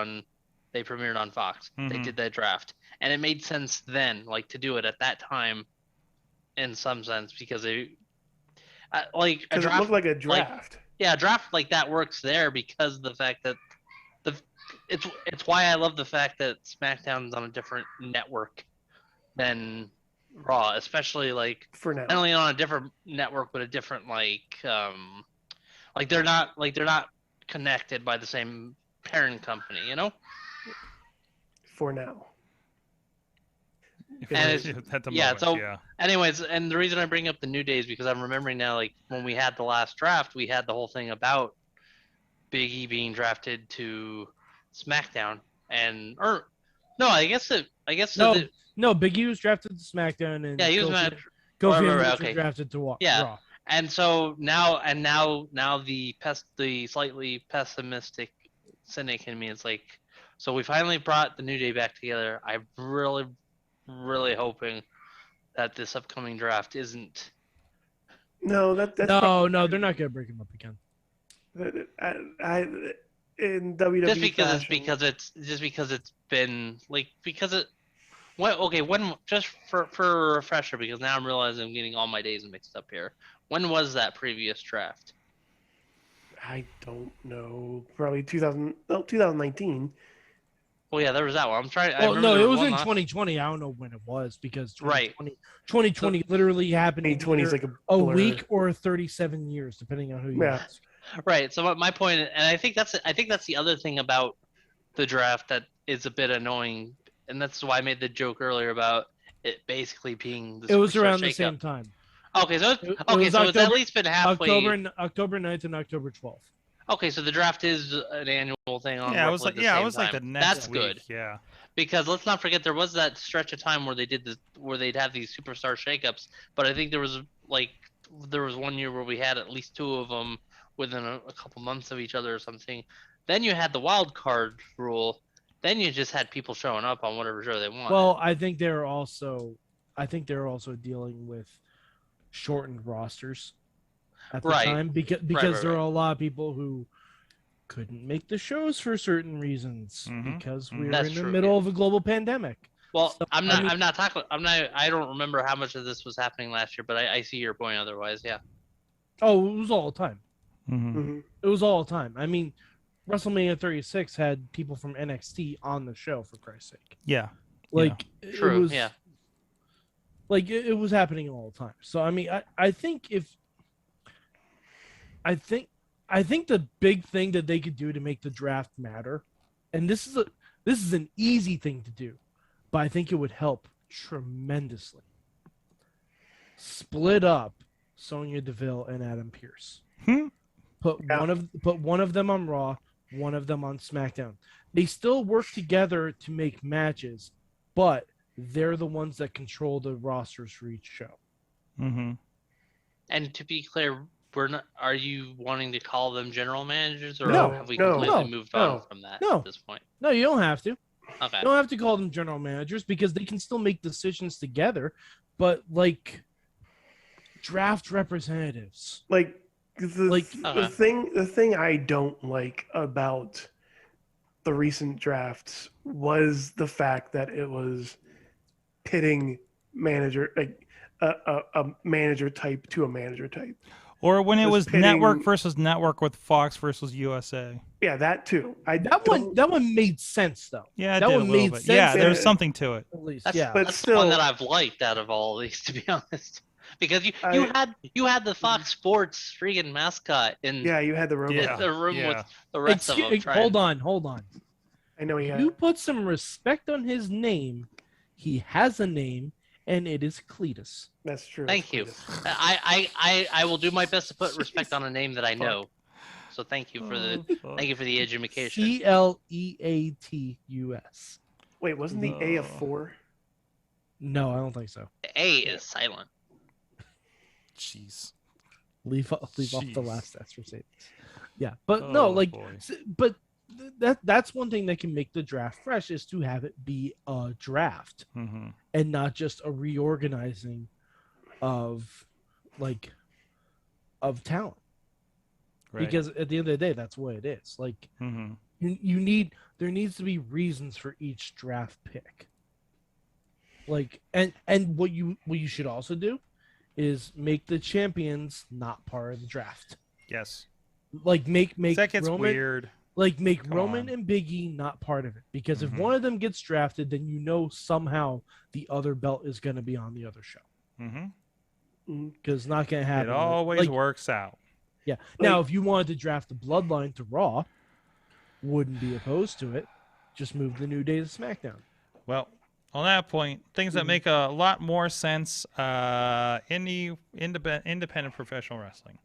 on Fox. They Mhm. did that draft, and it made sense then, to do it at that time, in some sense, because a Because it draft looked like a draft. a draft like that works there because of the fact that it's why I love the fact that SmackDown's on a different network than Raw, especially For now. not only on a different network but a different they're not connected by the same parent company, For now. And At the yeah, moment, so- yeah. Anyways, and the reason I bring up the New Day is because I'm remembering now, when we had the last draft, we had the whole thing about Big E being drafted to SmackDown, No, Big E was drafted to SmackDown, and yeah, he was Kofi right, and Rich okay. were drafted to Raw. Yeah. And so now the slightly pessimistic cynic in me is so we finally brought the New Day back together. I'm really, really hoping that this upcoming draft isn't. No, that's No, they're not gonna break him up again. In WWE Just because it's been when just for a refresher, because now I'm realizing I'm getting all my days mixed up here. When was that previous draft? I don't know. Probably 2019. Well, yeah, there was that one. I'm trying. I Well, remember no, there it was one in last- 2020. I don't know when it was because Right. 2020 literally happened in 2020 is either a a blur. week or 37 years, depending on who you Yeah. ask. Right. So my point, and I think that's the other thing about the draft that is a bit annoying, and that's why I made the joke earlier about it basically being the It was Superstar around the Shakeup. same time. Okay, so It so was it's at October- least been halfway. October 9th and October 12th. Okay, so the draft is an annual thing on. Yeah, it was roughly the it same was the time. next That's week. good. Yeah. Because let's not forget there was that stretch of time where they'd have these superstar shakeups, but I think there was 1 year where we had at least 2 of them within a couple months of each other or something. Then you had the wild card rule, Then you just had people showing up on whatever show they wanted. Well, I think they're also dealing with shortened rosters at the Right. time because right, there right. are a lot of people who couldn't make the shows for certain reasons Mhm. because we were That's in the true, middle yeah. of a global pandemic. Well, So, I'm I not. mean- I'm not talking. I don't remember how much of this was happening last year, but I see your point. Otherwise, yeah. Oh, it was all the time. Mhm. Mm-hmm. It was all the time. I mean, WrestleMania 36 had people from NXT on the show, for Christ's sake. Yeah. Like True, it was, yeah. Like it was happening all the time. So I mean, I think the big thing that they could do to make the draft matter, and this is an easy thing to do, but I think it would help tremendously. Split up Sonya Deville and Adam Pearce. Put one of them on Raw, one of them on SmackDown. They still work together to make matches, but they're the ones that control the rosters for each show. Mm-hmm. And to be clear, we're not. Are you wanting to call them general managers, or No, have we no, completely no, moved no, on from that no. at this point? No, you don't have to. Okay. You don't have to call them general managers because they can still make decisions together, but like draft representatives. Like Like- the thing I don't like about the recent drafts was the fact that it was pitting manager like a manager type to a manager type. Or when it was Just pitting- network versus network with Fox versus USA. Yeah, that too. That one made sense though. Yeah, it That did one a little made bit. sense. Yeah, there's Yeah. something to it. At least, That's, yeah. But that's still- the one that I've liked out of all of these, to be honest. Because you had the Fox Sports freaking mascot in Yeah, you had the robot. Yeah. the room yeah. with the rest of them. Hold on. I know he had. You put some respect on his name. He has a name, and it is Cletus. That's true. Thank you. I will do my best to put respect on a name that I know. So thank you for the education. Cleatus. Wait, wasn't the A a 4? No, I don't think so. The A is silent. Jeez. Leave off the Jeez. last S for savings. Yeah, but no, Oh, like, boy. but that's one thing that can make the draft fresh is to have it be a draft Mm-hmm. and not just a reorganizing of talent. Right. Because at the end of the day, that's what it is. Like Mm-hmm. there needs to be reasons for each draft pick. Like and what you should also do is make the champions not part of the draft. Yes. Like make That gets Roman, weird. like make Come Roman on. and Big E not part of it. Because Mhm. if one of them gets drafted, then you know somehow the other belt is going to be on the other show. Mm-hmm. Because it's not going to happen. It always like, works out. Yeah. Now, if you wanted to draft the Bloodline to Raw, wouldn't be opposed to it. Just move the New Day to SmackDown. Well, on that point, things that make a lot more sense in the independent professional wrestling.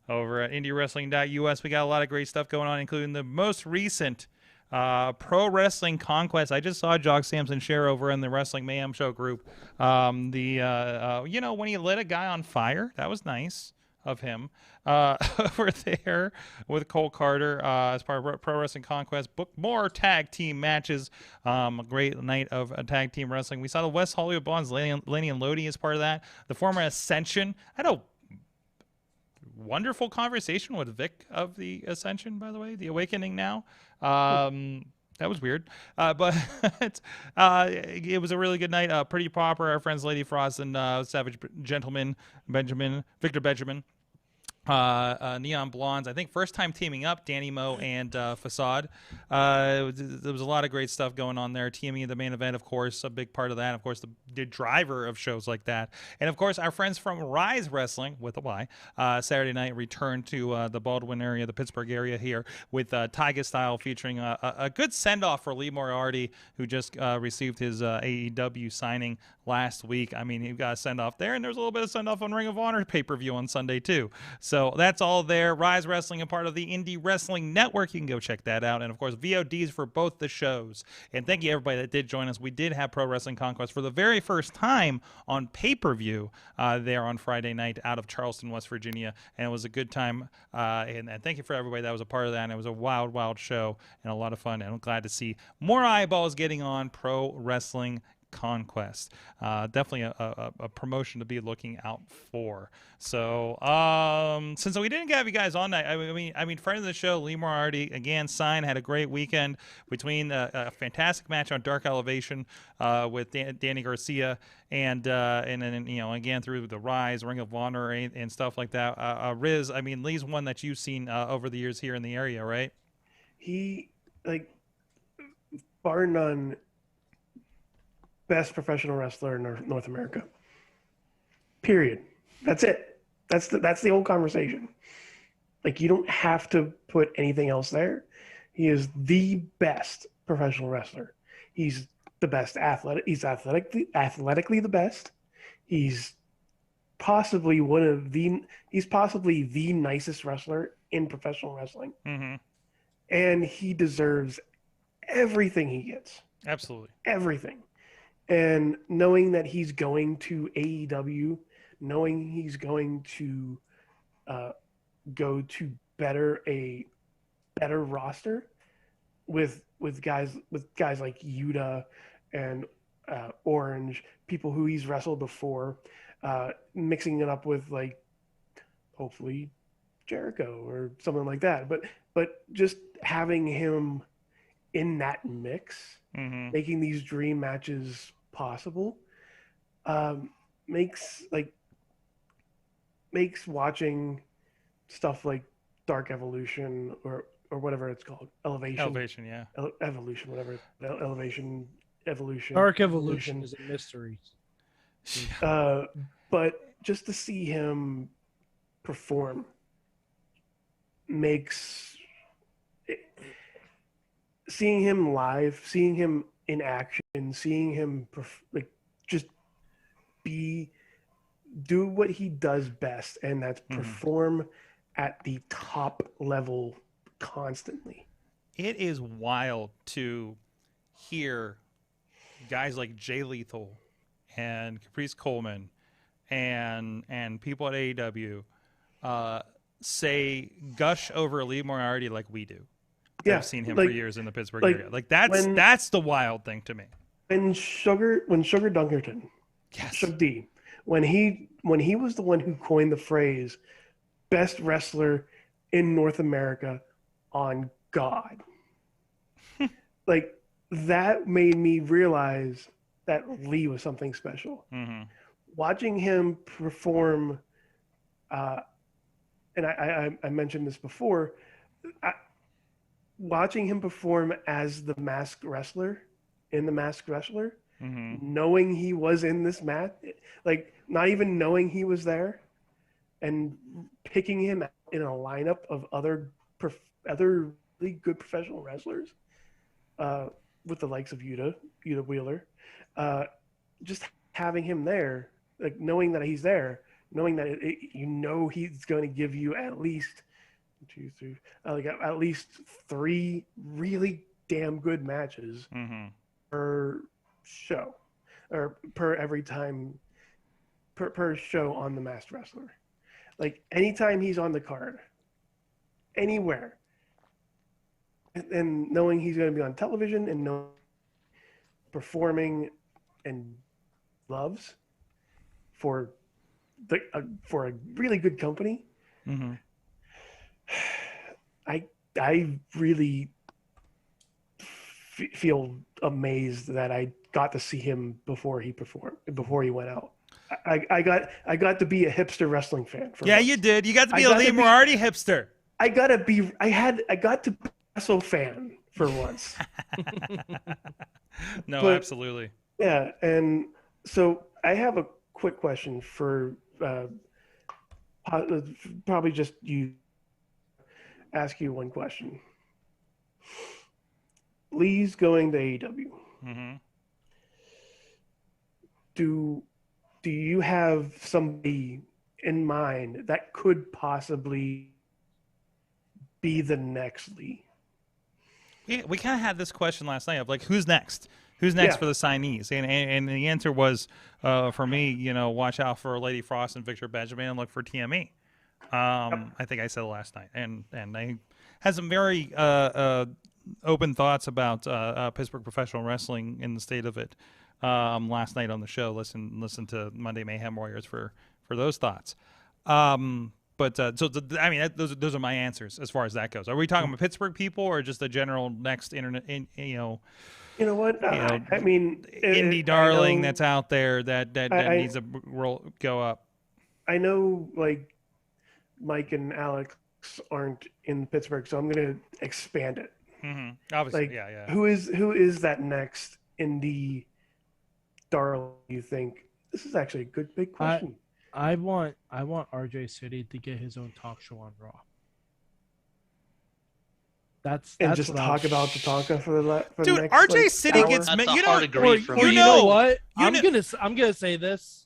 Over at IndieWrestling.us, we got a lot of great stuff going on, including the most recent Pro Wrestling Conquest. I just saw Jock Sampson share over in the Wrestling Mayhem Show group. When he lit a guy on fire, that was nice of him. Over there with Cole Carter as part of Pro Wrestling Conquest. Book more tag team matches. A great night of tag team wrestling. We saw the West Hollywood Blondes, Laney and Lodi, as part of that. The former Ascension. I had a wonderful conversation with Vic of the Ascension, by the way, the Awakening now. That was weird, but it was a really good night. Pretty proper. Our friends Lady Frost and Savage Gentleman Victor Benjamin. Neon Blondes, I think first time teaming up, Danny Moe and Facade. There was a lot of great stuff going on there. TME, the main event, of course, a big part of that. Of course, the driver of shows like that. And of course, our friends from Rise Wrestling, with a Y, Saturday night returned to the Baldwin area, the Pittsburgh area here, with Tiger Style featuring a good send-off for Lee Moriarty, who just received his AEW signing last week. I mean, you got a send-off there, and there's a little bit of send-off on Ring of Honor pay-per-view on Sunday, too. So that's all there. Rise Wrestling, a part of the Indie Wrestling Network. You can go check that out. And, of course, VODs for both the shows. And thank you, everybody that did join us. We did have Pro Wrestling Conquest for the very first time on pay-per-view there on Friday night out of Charleston, West Virginia. And it was a good time. And thank you for everybody that was a part of that. And it was a wild, wild show and a lot of fun. And I'm glad to see more eyeballs getting on Pro Wrestling Conquest. Definitely a promotion to be looking out for. So since we didn't have you guys on night, I mean friend of the show, Lee Moriarty, again had a great weekend between a fantastic match on Dark Elevation with Danny Garcia and then again through the Rise, Ring of Honor and stuff like that. Rizz, I mean Lee's one that you've seen over the years here in the area, right? He, like, bar none, best professional wrestler in North America. Period. That's it. That's the whole conversation. Like, you don't have to put anything else there. He is the best professional wrestler. He's the best athlete. He's athletically the best. He's possibly he's possibly the nicest wrestler in professional wrestling. Mm-hmm. And he deserves everything he gets. Absolutely. Everything. And knowing that he's going to AEW, knowing he's going to go to a better roster with guys like Yuta and Orange, people who he's wrestled before, mixing it up with, like, hopefully Jericho or something like that. But just having him in that mix, Mm-hmm. making these dream matches possible, makes watching stuff like Dark Evolution or whatever it's called, Elevation, yeah. Evolution, whatever, Evolution. Dark Evolution is a mystery. But just to see him perform seeing him live, seeing him in action, seeing him just do what he does best, and that's perform at the top level constantly. It is wild to hear guys like Jay Lethal and Caprice Coleman and people at AEW gush over Lee Moriarty like we do. Yeah, I've seen him for years in the Pittsburgh area. Like that's the wild thing to me. When Sugar Dunkerton, Yes. Sugar D, when he was the one who coined the phrase "best wrestler in North America on God," like, that made me realize that Lee was something special. Mm-hmm. Watching him perform, and I mentioned this before, watching him perform as the Masked Wrestler, Mm-hmm. knowing he was in this match, like, not even knowing he was there, and picking him in a lineup of other really good professional wrestlers, with the likes of Yuta Wheeler, just having him there, like, knowing that he's there, knowing that he's going to give you at least 2, 3, at least 3 really damn good matches Mm-hmm. per show, or per show on the Masked Wrestler. Like, anytime he's on the card, anywhere, and knowing he's going to be on television and performing and loves for a really good company, Mm-hmm. I really feel amazed that I got to see him before he went out. I got to be a hipster wrestling fan. Yeah, once. you did. You got to be a Lee Moriarty hipster. I got to be a wrestle fan for once. No, But- absolutely. Yeah, and so I have a quick question for probably just you. Ask you one question. Lee's going to AEW. Mm-hmm. do you have somebody in mind that could possibly be the next Lee? We kind of had this question last night of like, who's next? Who's next Yeah. for the signees? And the answer was, for me, watch out for Lady Frost and Victor Benjamin and look for TME. I think I said it last night. And I had some very open thoughts about Pittsburgh professional wrestling in the state of it last night on the show. Listen to Monday Mayhem Warriors for those thoughts. Those are my answers as far as that goes. Are we talking about Pittsburgh people or just the general next internet? You know what? I mean, indie darling that's out there that needs to go up. I know, like, Mike and Alex aren't in Pittsburgh, so I'm going to expand it. Mm-hmm. Obviously, Like, yeah. Who is that next indie darling? You think this is actually a good big question? I want RJ City to get his own talk show on Raw. That's just what talk about the Tonka for the Dude, next, RJ like, City hour? gets That's a you hard know agree for Or me. you know know- what? you I'm know- gonna say this.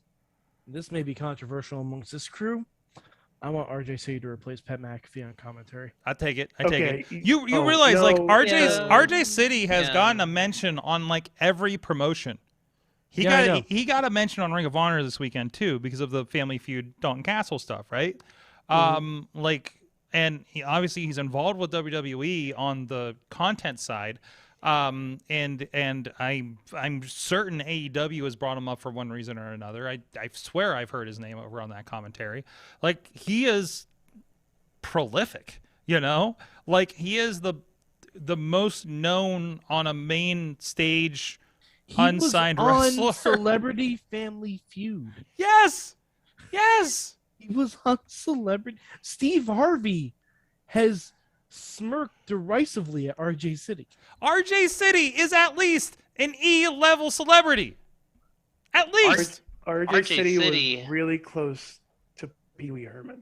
This may be controversial amongst this crew. I want RJ City to replace Pat McAfee on commentary. I take it. Okay, You oh, realize like no, RJ City has Yeah. gotten a mention on like every promotion. Yeah, I know. He got a mention on Ring of Honor this weekend too because of the Family Feud Dalton Castle stuff, right? And he's involved with WWE on the content side. And I'm certain AEW has brought him up for one reason or another. I swear I've heard his name over on that commentary. Like, he is prolific, like he is the most known on a main stage He unsigned was on wrestler. Celebrity Family Feud. Yes. He was on Celebrity. Steve Harvey has smirked derisively at RJ City. RJ City is at least an E-level celebrity. At least. RJ City City. was really close to Pee Wee Herman.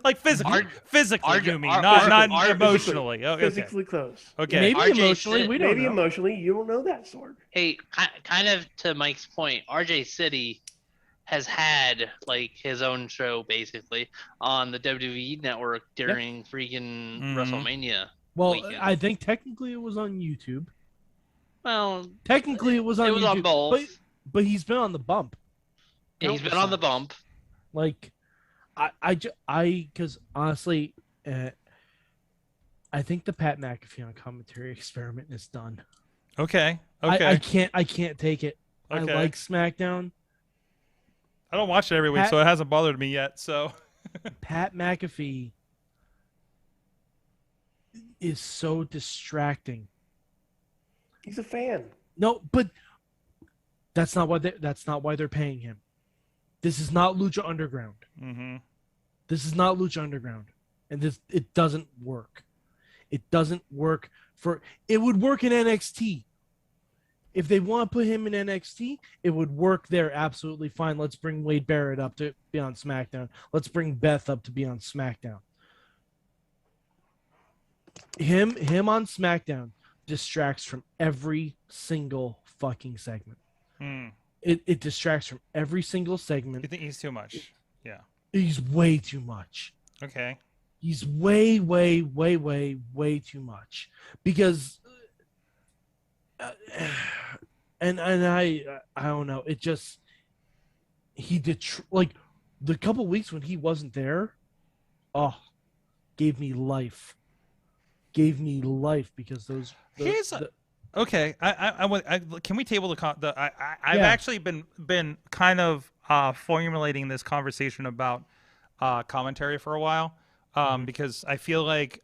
Like physically, RJ you mean, not RJ emotionally. Oh, okay. Physically close. Okay. Maybe RJ emotionally, City- we don't Maybe know. emotionally, you don't know that, Sorg. Hey, kind of to Mike's point, RJ City has had like his own show basically on the WWE network during freaking Mhm. WrestleMania. Well, weekend. I think technically it was on YouTube. Well, Technically it was on it was YouTube, on both. but he's been on the bump. Yeah, he's been on the bump. Like, because honestly, I think the Pat McAfee on commentary experiment is done. Okay. I can't take it. Okay. I like SmackDown. I don't watch it every week, Pat- so it hasn't bothered me yet. So Pat McAfee is so distracting. He's a fan. No, but that's not why they're paying him. This is not Lucha Underground. Mhm. This is not Lucha Underground, and it doesn't work. It doesn't work it would work in NXT. If they want to put him in NXT, it would work there absolutely fine. Let's bring Wade Barrett up to be on SmackDown. Let's bring Beth up to be on SmackDown. Him on SmackDown distracts from every single fucking segment. Hmm. It distracts from every single segment. You think he's too much? Yeah. He's way too much. Okay. He's way too much because and I don't know, it just he did like the couple weeks when he wasn't there, gave me life because those Here's okay. Can we table I've Yeah. actually been kind of formulating this conversation about commentary for a while, because I feel like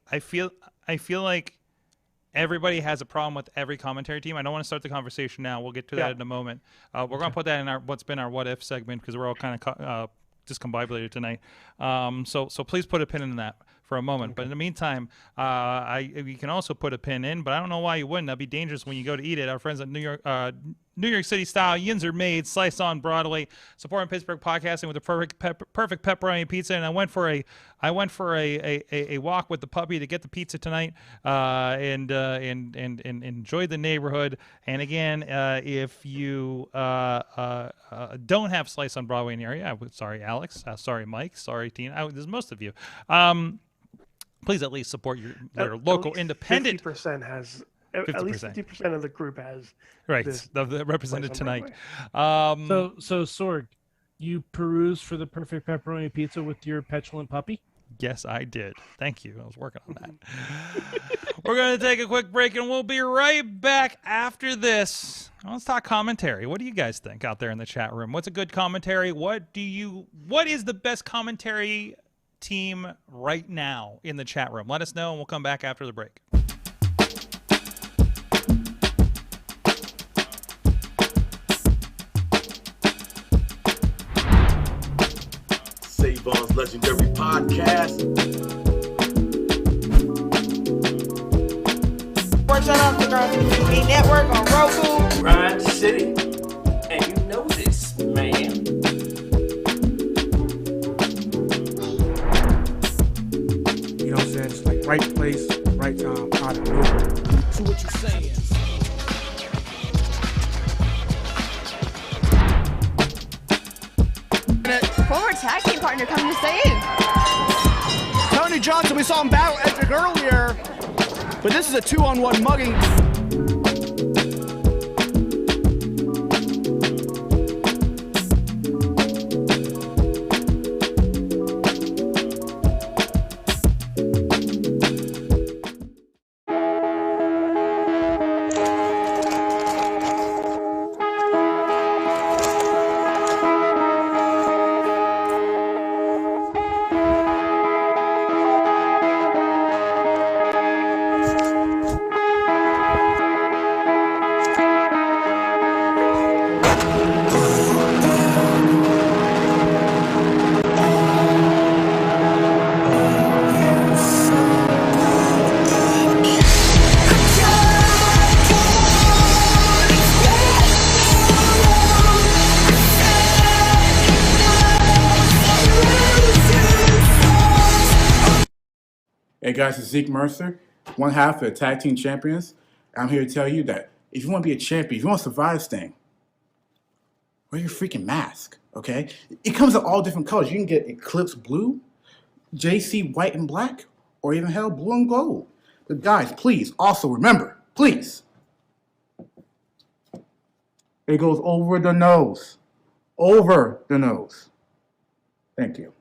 everybody has a problem with every commentary team. I don't want to start the conversation now. We'll get to that in a moment. We're going to put that in our what's been our what if segment because we're all kind of discombobulated tonight. So please put a pin in that for a moment. But in the meantime, you can also put a pin in, but I don't know why you wouldn't. That'd be dangerous when you go to eat it. Our friends at New York City style, yins are made, sliced on Broadway, supporting Pittsburgh podcasting with the perfect pepperoni pizza. And I went for a walk with the puppy to get the pizza tonight, and enjoyed the neighborhood. And again, if you don't have Slice on Broadway in the area, sorry Alex, sorry Mike, sorry Tina, there's most of you. Please at least support your local independent. 50% has. 50%. At least 50% of the group has the represented tonight. So Sorg, you perused for the perfect pepperoni pizza with your petulant puppy? Yes, I did. Thank you. I was working on that. We're going to take a quick break, and we'll be right back after this. Let's talk commentary. What do you guys think out there in the chat room? What's a good commentary? What is the best commentary team right now in the chat room? Let us know, and we'll come back after the break. Savon's Legendary Podcast. Watch out on the TV network on Roku. Grind City. And you know this, man. You know what I'm saying? It's like right place, right time, out of nowhere. So what you saying? Former tag team partner coming to save. Tony Johnson, we saw him battle Edric earlier, but this is a 2-on-1 mugging. Hey guys, it's Zeke Mercer, one half of the Tag Team Champions. I'm here to tell you that if you want to be a champion, if you want to survive this thing, wear your freaking mask, okay? It comes in all different colors. You can get Eclipse Blue, JC White and Black, or even hell, Blue and Gold. But guys, please, also remember, please, it goes over the nose. Over the nose. Thank you.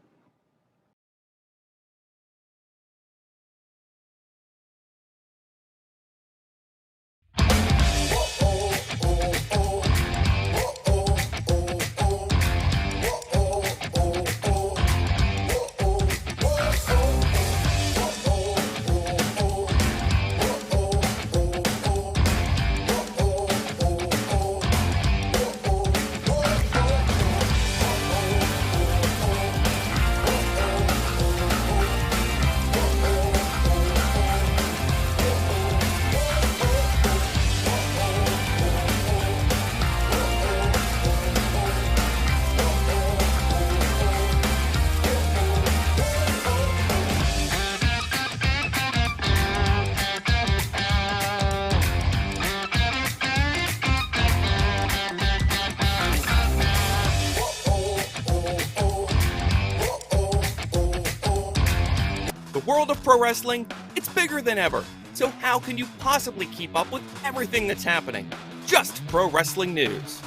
The world of pro wrestling, it's bigger than ever. So how can you possibly keep up with everything that's happening? Just pro wrestling news.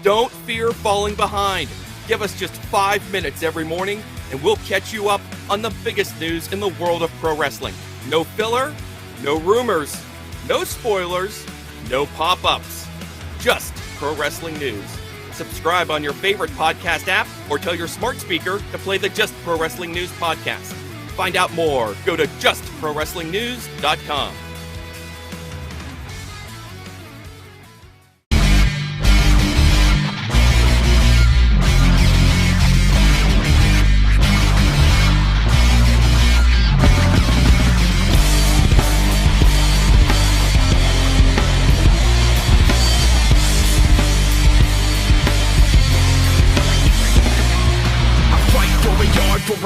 Don't fear falling behind. Give us just 5 minutes every morning and we'll catch you up on the biggest news in the world of pro wrestling. No filler, no rumors, no spoilers, no pop-ups. Just pro wrestling news. Subscribe on your favorite podcast app or tell your smart speaker to play the Just Pro Wrestling News podcast. Find out more. Go to justprowrestlingnews.com.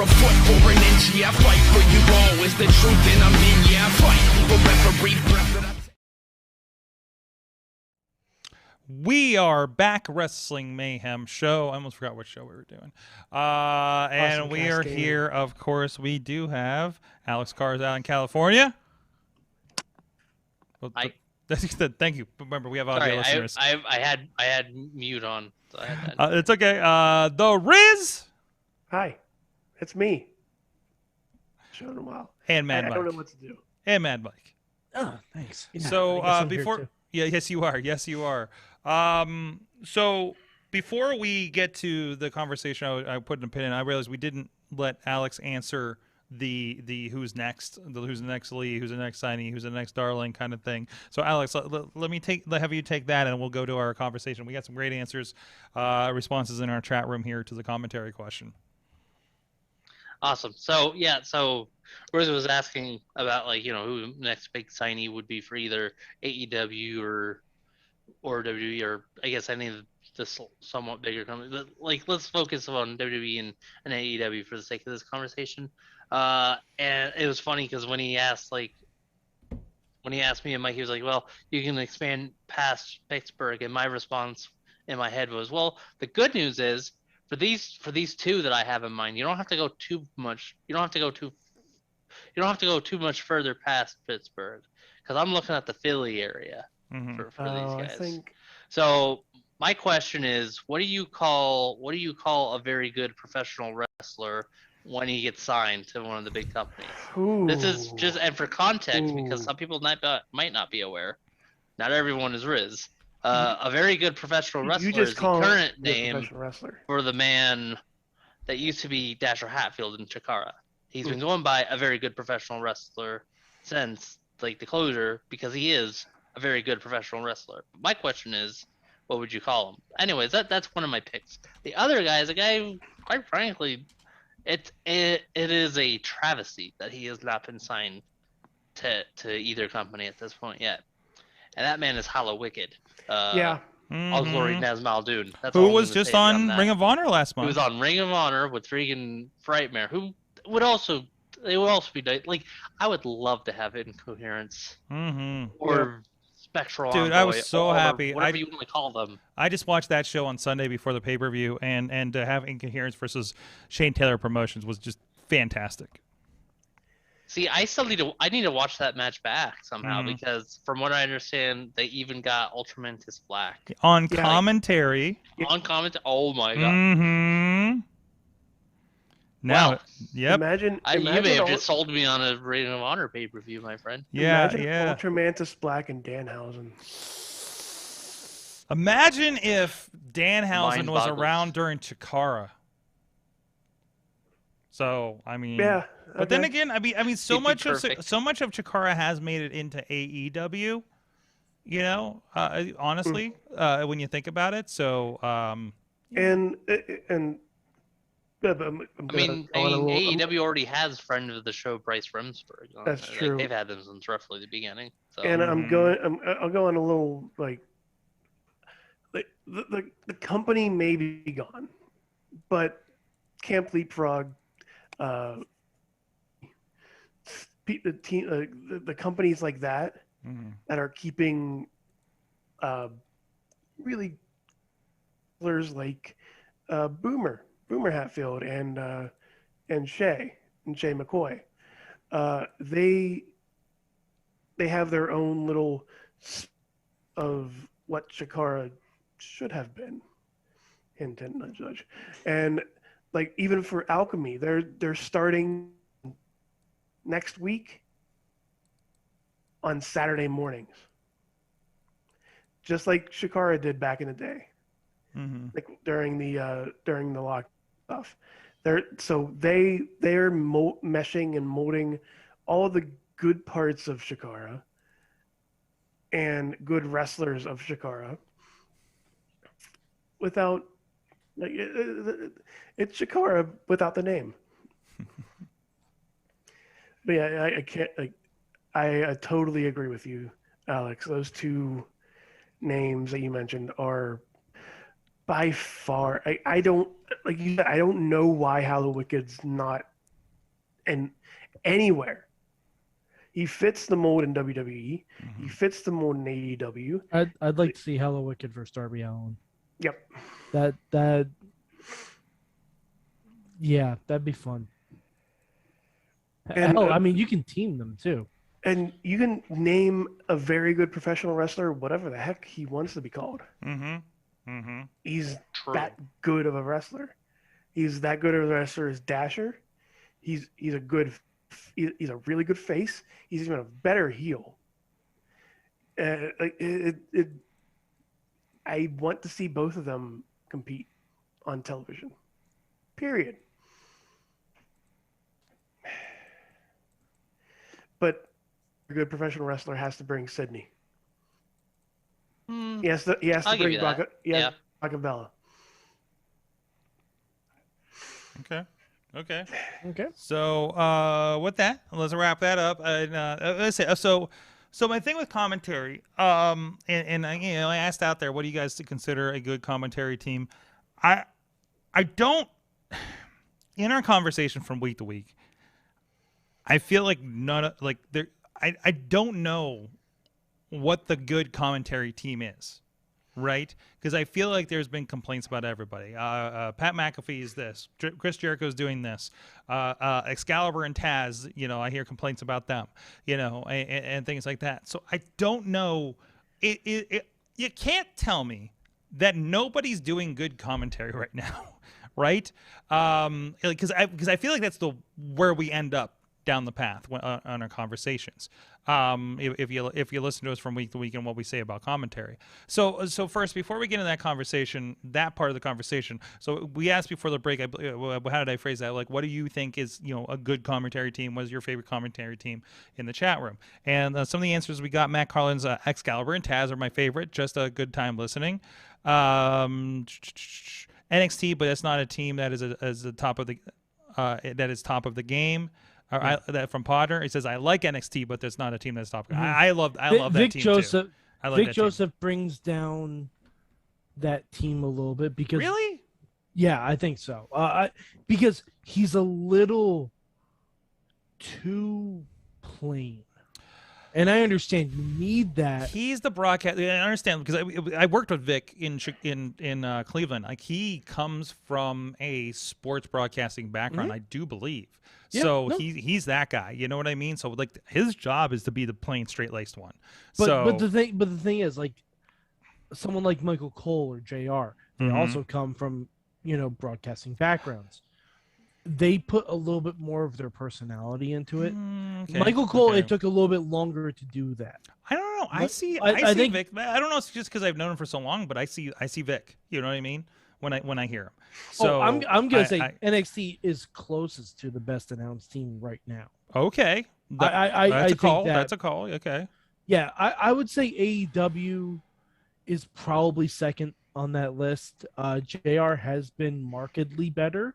a foot or an inch, yeah, I fight for you all. Is the truth and I'm in, yeah, I fight for every breath that I take. We are back, Wrestling Mayhem show. I almost forgot what show we were doing. And Awesome we are cascade. here, of course. We do have Alex Kahrs out in California. Well, Hi. Thank you. Remember, we have audio Sorry, listeners. I had mute on. So I had that. It's okay. The Rizz Hi, it's me. Showing a while. and Mad I Mike. don't know what to do. And Mad Mike. Oh, thanks. Yeah, So I guess I'm here before, too. yeah, yes you are, yes you are. So before we get to the conversation, I put in a pin in. I realized we didn't let Alex answer the who's next, who's the next Lee, who's the next signee, who's the next darling kind of thing. So Alex, let me have you take that, and we'll go to our conversation. We got some great answers, responses in our chat room here to the commentary question. Awesome. So yeah, so Rizz was asking about like, who the next big signee would be for either AEW or WWE, or I guess any of the somewhat bigger companies. But like, let's focus on WWE and AEW for the sake of this conversation. And it was funny because when he asked me and Mike, he was like, "Well, you can expand past Pittsburgh," and my response in my head was, "Well, the good news is for these two that I have in mind, you don't have to go too much. You don't have to go too much further past Pittsburgh, because I'm looking at the Philly area for these guys." I think So my question is, what do you call a very good professional wrestler when he gets signed to one of the big companies? This is just, and for context, because some people might not be aware, not everyone is Rizz. A very good professional wrestler you just is the call current him a name professional wrestler. for the man that used to be Dasher Hatfield in Chikara. He's been going by a very good professional wrestler since like the closure, because he is a very good professional wrestler. My question is, what would you call him? Anyways, that's one of my picks. The other guy is a guy who, quite frankly, it is a travesty that he has not been signed to either company at this point yet. And that man is Hollow Wicked. Yeah. All glory Naz Muldoon. That's Who all I'm was gonna just say on that. Ring of Honor last He month. was on Ring of Honor with freaking Frightmare, who would also be nice. Like, I would love to have Incoherence or Spectral Dude, Envoy, I was so or happy. whatever you want to call them. I just watched that show on Sunday before the pay-per-view, and to have Incoherence versus Shane Taylor Promotions was just fantastic. See, I need to watch that match back somehow, because from what I understand, they even got Ultramantis Black On commentary. on comment. Oh my god! Now, Wow. yep. Imagine You may have all- just sold me on a Ring of Honor pay-per-view, my friend. Imagine Yeah. Ultramantis Black and Danhausen. Imagine if Danhausen Mind was boggles. around during Chikara. So, I mean, Yeah. But then okay. again, I mean, so He'd be much perfect. Chikara has made it into AEW. Honestly, when you think about it. So, And but I mean, AEW already has friend of the show Bryce Remsburg. That's Like, true. They've had him since roughly the beginning. So. And I'll go on a little like the company may be gone, but Camp Leapfrog, the team, the companies like that that are keeping really players like Boomer Hatfield and Shay McCoy. They have their own little of what Chikara should have been. Hint, hint, nudge, nudge. And like even for Alchemy, they're starting next week on Saturday mornings, just like Chikara did back in the day, like during the lock stuff. They're meshing and molding all the good parts of Chikara and good wrestlers of Chikara without like it's Chikara without the name. But yeah, I can't like I totally agree with you, Alex. Those two names that you mentioned are by far. I don't like you said, I don't know why How the Wicked's not anywhere. He fits the mold in WWE. He fits the mold in AEW. I'd like to see Hello Wicked versus Darby Allin. Yep. Yeah, that'd be fun. And, Hell, I mean, you can team them too. And you can name a very good professional wrestler, whatever the heck he wants to be called. He's that good of a wrestler. He's that good of a wrestler as Dasher. He's a really good face. He's even a better heel. I want to see both of them compete on television. Period. But a good professional wrestler has to bring Sydney. He has to bring Bianca Bella. Okay. So with that, let's wrap that up. Let's say so my thing with commentary, and I asked out there, what do you guys consider a good commentary team? I don't. In our conversation from week to week, I feel like I don't know what the good commentary team is, right? Because I feel like there's been complaints about everybody. Pat McAfee is this. Chris Jericho's doing this. Excalibur and Taz, I hear complaints about them, and things like that. So I don't know. You can't tell me that nobody's doing good commentary right now, right? Because I feel like that's where we end up down the path on our conversations. If you listen to us from week to week and what we say about commentary. So first, before we get into that conversation, that part of the conversation. So we asked before the break, how did I phrase that? Like, what do you think is, a good commentary team? What is your favorite commentary team in the chat room? And some of the answers we got, Matt Carlin's Excalibur and Taz are my favorite. Just a good time listening. NXT, but that's not a team that is the top of the that is top of the game. That from Potter, he says, I like NXT, but there's not a team that's top. I love that Vic team Joseph, too. I like Vic that Joseph brings down that team a little bit because really, yeah, I think so. Because he's a little too plain. And I understand you need that. He's the broadcast. I understand because I worked with Vic in Cleveland. Like, he comes from a sports broadcasting background, I do believe. Yeah, so no. he's that guy. You know what I mean? So like his job is to be the plain, straight-laced one. But the thing is, like, someone like Michael Cole or JR, they also come from broadcasting backgrounds. They put a little bit more of their personality into it. Okay, Michael Cole, it took a little bit longer to do that. I don't know. I see think Vic. I don't know. It's just because I've known him for so long, but I see Vic. You know what I mean? When I hear him. So I'm gonna say NXT is closest to the best announced team right now. Okay, I think call. that, That's a call. Okay. Yeah, I would say AEW is probably second on that list. JR has been markedly better.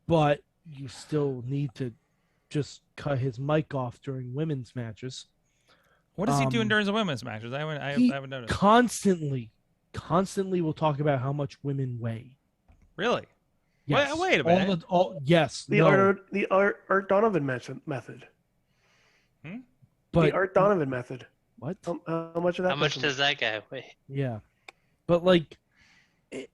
But you still need to just cut his mic off during women's matches. What is he doing during the women's matches? I haven't noticed. Constantly will talk about how much women weigh. Really? Yes. Wait a minute. Yes. The Art Donovan method. But the Art Donovan method. What? How much of that? How much does that guy weigh? Yeah. But it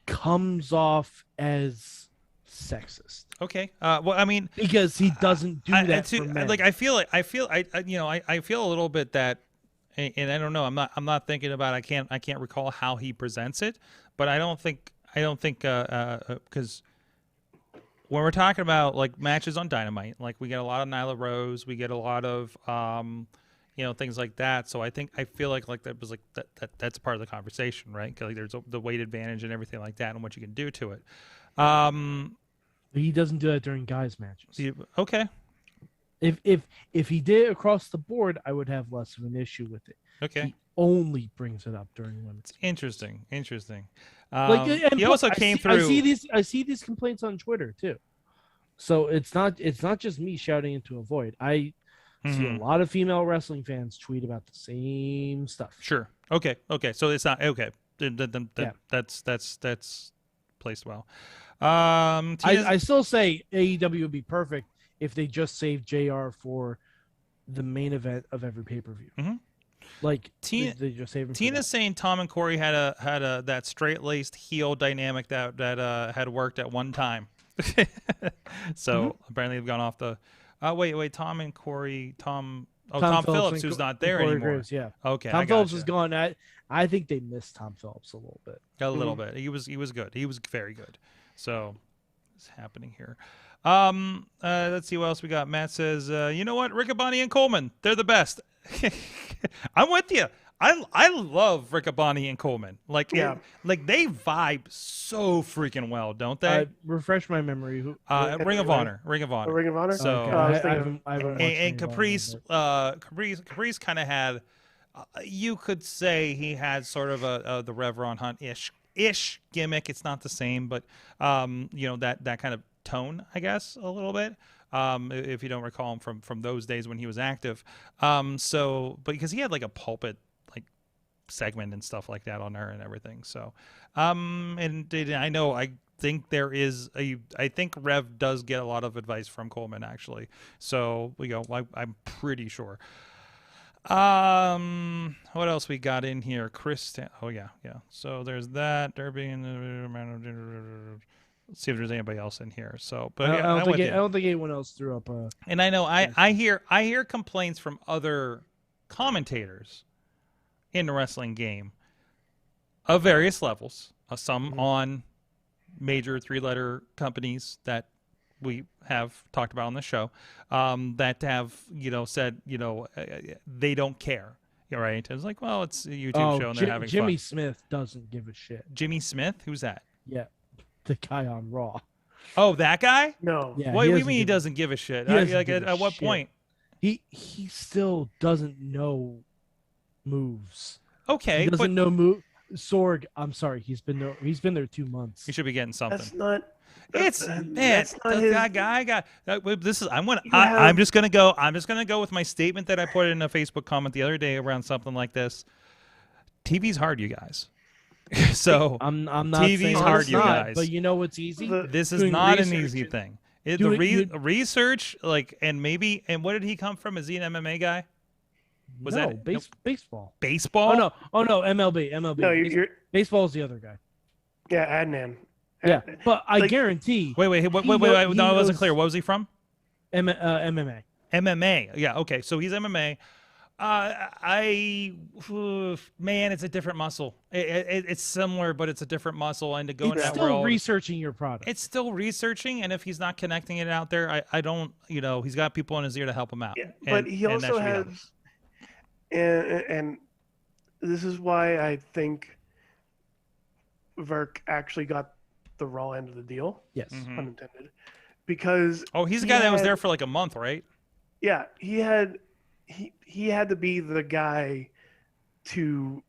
comes off as sexist. Okay. Well, I mean, because he doesn't do that for men. Like, I feel a little bit that, and I don't know. I'm not thinking about. I can't recall how he presents it, but I don't think because when we're talking about like matches on Dynamite, like we get a lot of Nyla Rose, we get a lot of things like that. So I feel like that was like that's part of the conversation, right? 'Cause like there's the weight advantage and everything like that, and what you can do to it. He doesn't do that during guys matches. Okay. If he did it across the board, I would have less of an issue with it. Okay. He only brings it up during women's. Interesting. And he also came through. I see these complaints on Twitter too. So it's not just me shouting into a void. I see a lot of female wrestling fans tweet about the same stuff. Sure. Okay. So it's not okay. Yeah. That's placed well. I still say AEW would be perfect if they just saved JR for the main event of every pay-per-view. Mhm. Like Tina- they just save him. for Tina's that. saying Tom and Corey had a that straight-laced heel dynamic that had worked at one time. So apparently they've gone off the. Wait, Tom and Corey, Tom Phillips, and who's Co- not there Corey anymore. Graves, yeah. Okay, Tom I Phillips gotcha. is gone. I think they missed Tom Phillips a little bit. A little bit. He was good. He was very good. So what's happening here? Let's see what else we got. Matt says, you know what? Riccaboni and Coleman, they're the best. I'm with you. I love Riccaboni and Coleman. Like Yeah. like they vibe so freaking well, don't they? Refresh my memory. Who? Ring of Honor. Ring of Honor. Ring of Honor. So Okay, I was I thinking- haven't watched and Ring of Honor, Caprice, but- Caprice kind of had, you could say he had sort of the Rev Ron Hunt ish gimmick. It's not the same, but you know that kind of tone, I guess, a little bit. If you don't recall him from those days when he was active. So, but because he had like a pulpit like segment and stuff like that on there and everything. So, and I think there is I think Rev does get a lot of advice from Coleman actually. So I'm pretty sure. What else we got in here? Oh yeah. So there's that. Derby and let's see if there's anybody else in here. So, but I I'm with you. don't think anyone else threw up. And I know I hear complaints from other commentators in the wrestling game of various levels. Some on major 3-letter companies that we have talked about on the show, that have said they don't care. Right? It's like, well, it's a YouTube show and they're having Jimmy fun. Smith doesn't give a shit. Jimmy Smith, who's that? Yeah, the guy on Raw. Oh, that guy? No. Yeah, What do you doesn't mean he give a- doesn't give a shit? he doesn't Like give a at what shit. point? He still doesn't know moves. Okay, He but doesn't know move. Sorg, I'm sorry, he's been there 2 months. he should be getting something. That's not. It's that's man, not his. that guy. This is. You I'm just gonna go. I'm just gonna go with my statement that I put in a Facebook comment the other day around something like this. TV's hard, you guys. So I'm not TV's saying hard, it's you not, guys. but you know what's easy? this is doing not an research. easy thing. Research, like, and maybe, and what did he come from? Is he an MMA guy? Was no, that baseball? baseball? Oh no, MLB. No, you're. Baseball's the other guy. Yeah, Adnan. Yeah, but I Like- guarantee Wait. He No, knows- I wasn't clear. What was he from? MMA. MMA. Yeah. Okay. So he's MMA. Man, it's a different muscle. It's similar, but it's a different muscle. And to go in It's that still world, researching your product. it's still researching. And if he's not connecting it out there, I don't. He's got people in his ear to help him out. Yeah, And- but he and that also should be helping. has, and this is why I think Verk actually got the Raw end of the deal, Yes. Mhm. unintended, because Oh, he's the he guy that was had- there for like a month, right? yeah, he had to be the guy to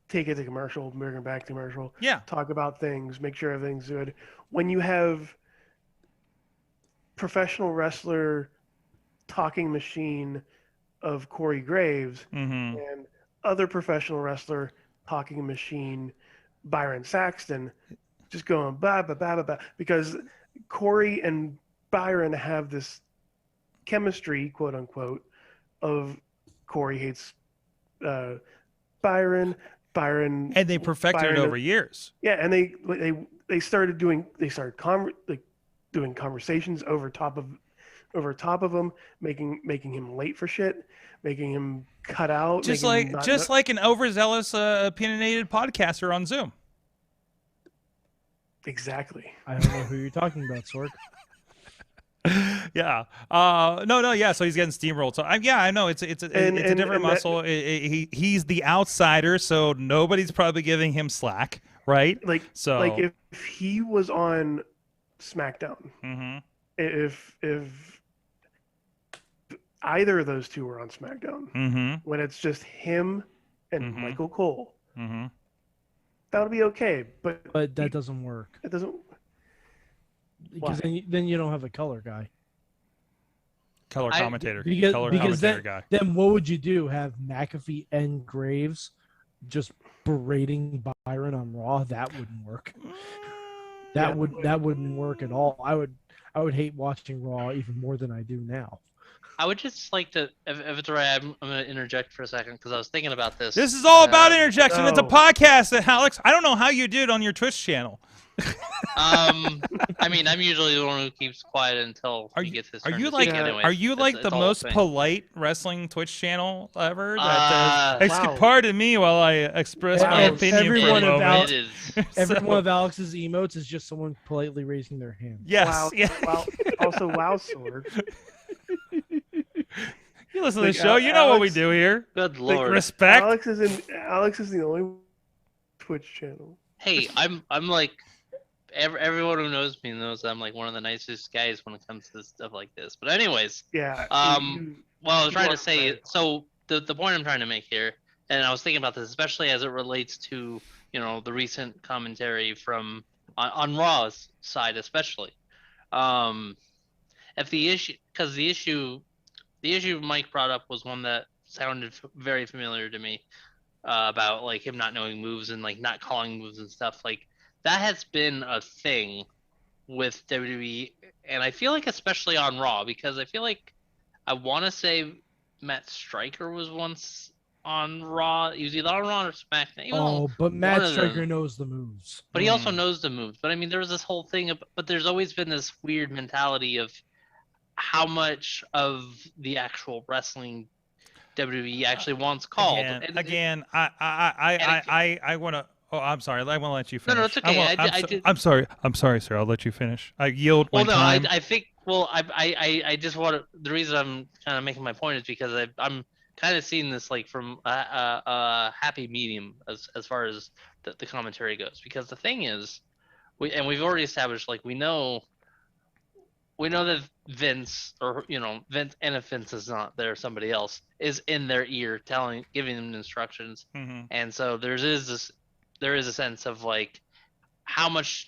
take it to commercial, bring it back to commercial, Yeah. talk about things, make sure everything's good. When you have professional wrestler talking machine of Corey Graves Mm-hmm. and other professional wrestler talking machine Byron Saxton, just going ba ba ba ba ba, because Corey and Byron have this chemistry, quote unquote, of Corey hates Byron, And they perfected Byron- it over years. yeah, and they started doing doing conversations over top of him, making him late for shit, making him cut out, Just making him like not- just like an overzealous opinionated podcaster on Zoom. exactly. I don't know who you're talking about, Sorg. Yeah. No. Yeah. So he's getting steamrolled. So I know it's a different and muscle. He's the outsider, so nobody's probably giving him slack, right? Like So like if he was on SmackDown, Mhm. if either of those two were on SmackDown, Mhm. when it's just him and Mhm. Michael Cole, Mhm. that would be okay. But But that doesn't work it doesn't. because Why? then you don't have a color guy. Color commentator. Because color because commentator then, guy. then what would you do? Have McAfee and Graves just berating Byron on Raw, that wouldn't work. That wouldn't work at all. I would hate watching Raw even more than I do now. I would just like to, if it's all right, I'm going to interject for a second because I was thinking about this. This is all about interjection. It's a no. podcast, Alex. I don't know how you do it on your Twitch channel. I mean, I'm usually the one who keeps quiet until he gets his turn to speak anyways. Are you like It's the all a most thing. polite wrestling Twitch channel ever? wow. Pardon me while I express my opinion Every for a one of moment. It is. Every So- one of Alex's emotes is just someone politely raising their hand. Yes. Wow. Yeah. Wow. Also, wow, Sorg. You listen to the Like, show. You know what we Alex- do here. Good Like, lord. respect. Alex is the only Twitch channel. Hey, I'm like everyone who knows me knows I'm like one of the nicest guys when it comes to stuff like this. But anyways, Yeah. well, I was trying you to say, are- so the point I'm trying to make here, and I was thinking about this, especially as it relates to, you know, the recent commentary from on Raw's side, especially. If the issue, because the issue Mike brought up was one that sounded very familiar to me, about like him not knowing moves and like not calling moves and stuff. Like that has been a thing with WWE, and I feel like especially on Raw, because I feel like I want to say Matt Stryker was once on Raw. He was either on Raw or SmackDown. Even Oh, but one Matt of Stryker them. knows the moves. But he also knows the moves. But I mean, there was this whole thing, but there's always been this weird mentality of how much of the actual wrestling WWE actually wants called. Again, I want to. Oh, I'm sorry. I want to let you finish. No, it's okay. I'm sorry. I'm sorry, sir. I'll let you finish. I yield my Well, no, time. I think. Well, I just want to. The reason I'm kind of making my point is because I'm kind of seeing this like from a happy medium as far as the commentary goes. Because the thing is, we've already established, like, we know that Vince, or Vince, and if Vince is not there, somebody else is in their ear giving them instructions. Mhm. And so there is a sense of like how much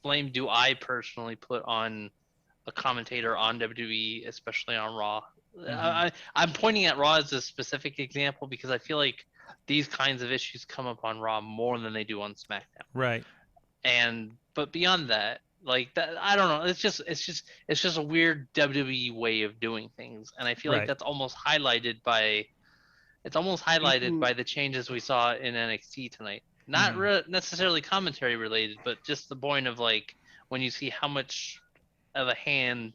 blame do I personally put on a commentator on WWE, especially on Raw. I'm pointing at Raw as a specific example because I feel like these kinds of issues come up on Raw more than they do on SmackDown. Right. But beyond that, like that, I don't know. It's just a weird WWE way of doing things, and I feel like Right. that's almost highlighted by the changes we saw in NXT tonight. Not necessarily commentary related, but just the point of like when you see how much of a hand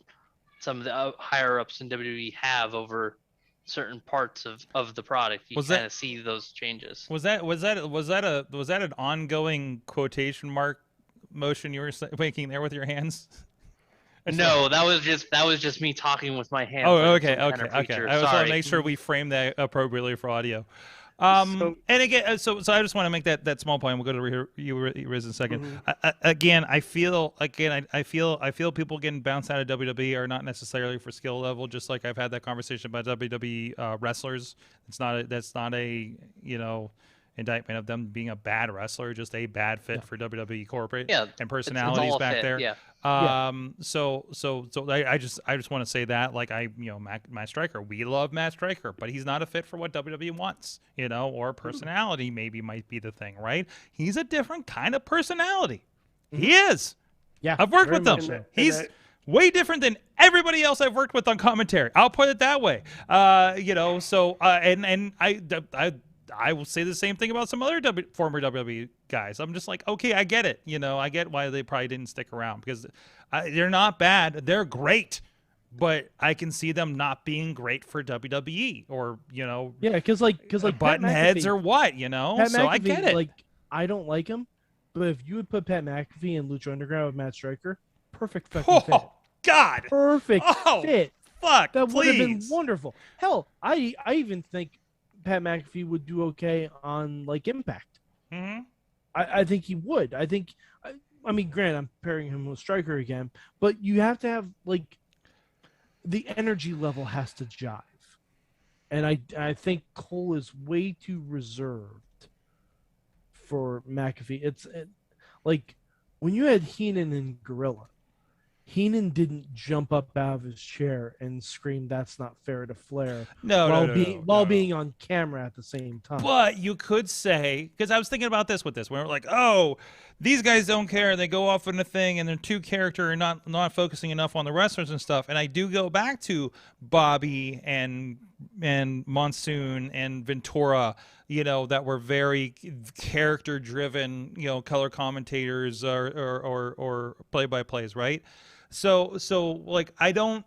some of the higher ups in WWE have over certain parts of the product, you kind of see those changes. Was that an ongoing quotation mark motion you were making there with your hands? No, that was just me talking with my hands. Oh, like okay. some kind of I preacher. just want Sorry. to make sure we frame that appropriately for audio. So- And again, so I just want to make that small point. We'll go to you, Rizz, in a second. I feel people getting bounced out of WWE are not necessarily for skill level. Just like I've had that conversation about WWE wrestlers. That's not a indictment of them being a bad wrestler, just a bad fit for WWE corporate. Yeah, and personalities all a back fit, there. yeah. So I just want to say that, like, Matt Stryker, we love Matt Stryker, but he's not a fit for what WWE wants, or personality maybe might be the thing, right? He's a different kind of personality. He is. Yeah, I've worked very with him. much so. He's way different than everybody else I've worked with on commentary. I'll put it that way. I will say the same thing about some other former WWE guys. I'm just like, okay, I get it. I get why they probably didn't stick around, because they're not bad. They're great, but I can see them not being great for WWE, or Yeah, because like button Pat heads McAfee- or what, Pat So I McAfee, get it. Like, I don't like him, but if you would put Pat McAfee in Lucha Underground with Matt Stryker, perfect fucking fit. Oh God! Perfect Oh, fit. Fuck! That would have been please. wonderful. Hell, I even think Pat McAfee would do okay on like Impact. Mhm. I think he would. I mean, granted, I'm pairing him with Stryker again, but you have to have like the energy level has to jive, and I think Cole is way too reserved for McAfee. Like when you had Heenan and Gorilla, Heenan didn't jump up out of his chair and scream, "That's not fair" to Flair, No, while being on camera at the same time. But you could say, because I was thinking about this with this, where we're like, oh, these guys don't care. They go off on a thing, and they're too character and not focusing enough on the wrestlers and stuff. And I do go back to Bobby and Monsoon and Ventura, that were very character driven, color commentators or play-by-plays, right? So like I don't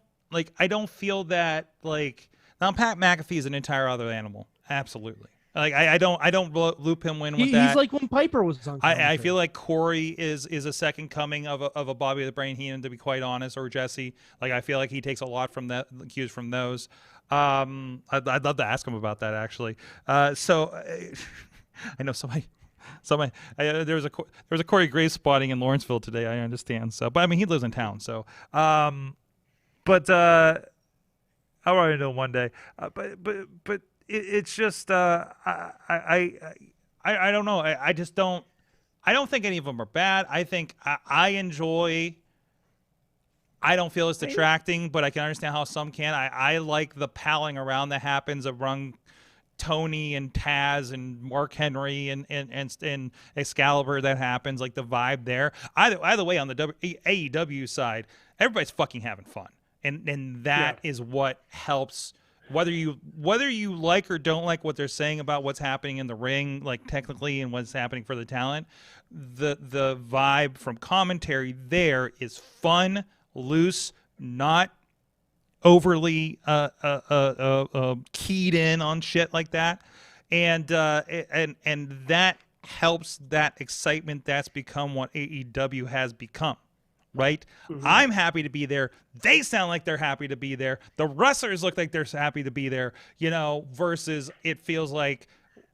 feel that, like, now Pat McAfee is an entire other animal. Absolutely. Like I don't loop him in with that. He's like when Piper was on. I feel like Corey is a second coming of a Bobby the Brain Heenan, to be quite honest, or Jesse. Like I feel like he takes a lot from that cues from those. I'd love to ask him about that, actually. So I know somebody. There was a Corey Graves spotting in Lawrenceville today. I understand. So, but I mean, he lives in town. So, but I want to know one day. But it's just I don't know. I just don't. I don't think any of them are bad. I think I enjoy. I don't feel it's detracting, but I can understand how some can. I like the palling around that happens around Tony and Taz and Mark Henry and Excalibur that happens, like the vibe there. Either way, on the AEW side, everybody's fucking having fun, and that is what helps. Whether you like or don't like what they're saying about what's happening in the ring, like technically, and what's happening for the talent, the vibe from commentary there is fun, loose, not overly keyed in on shit like that, and that helps that excitement that's become what AEW has become, right? Mm-hmm. I'm happy to be there. They sound like they're happy to be there. The wrestlers look like they're happy to be there, versus it feels like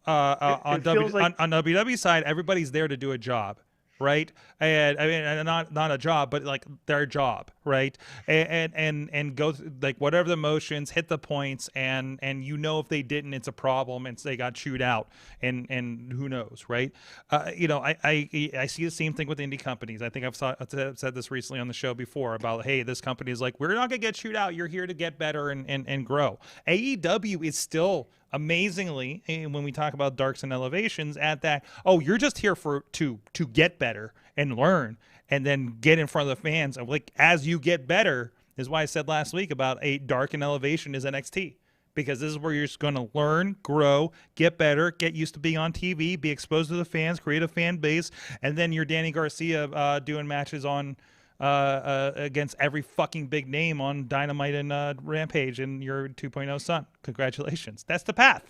on WWE side, everybody's there to do a job. Right, and I mean, not a job, but like their job, right? And go through, like, whatever the motions, hit the points, and if they didn't, it's a problem, and they got chewed out, and who knows, right? I see the same thing with indie companies. I think I've said this recently on the show before about, hey, this company is like, we're not gonna get chewed out. You're here to get better and grow. AEW is still amazingly, when we talk about darks and elevations, at that, you're just here to get better and learn, and then get in front of the fans. And like, as you get better, is why I said last week about a dark and elevation is NXT, because this is where you're just going to learn, grow, get better, get used to being on TV, be exposed to the fans, create a fan base, and then you're Danny Garcia doing matches on against every fucking big name on Dynamite and Rampage, and your 2.0 son. Congratulations. That's the path.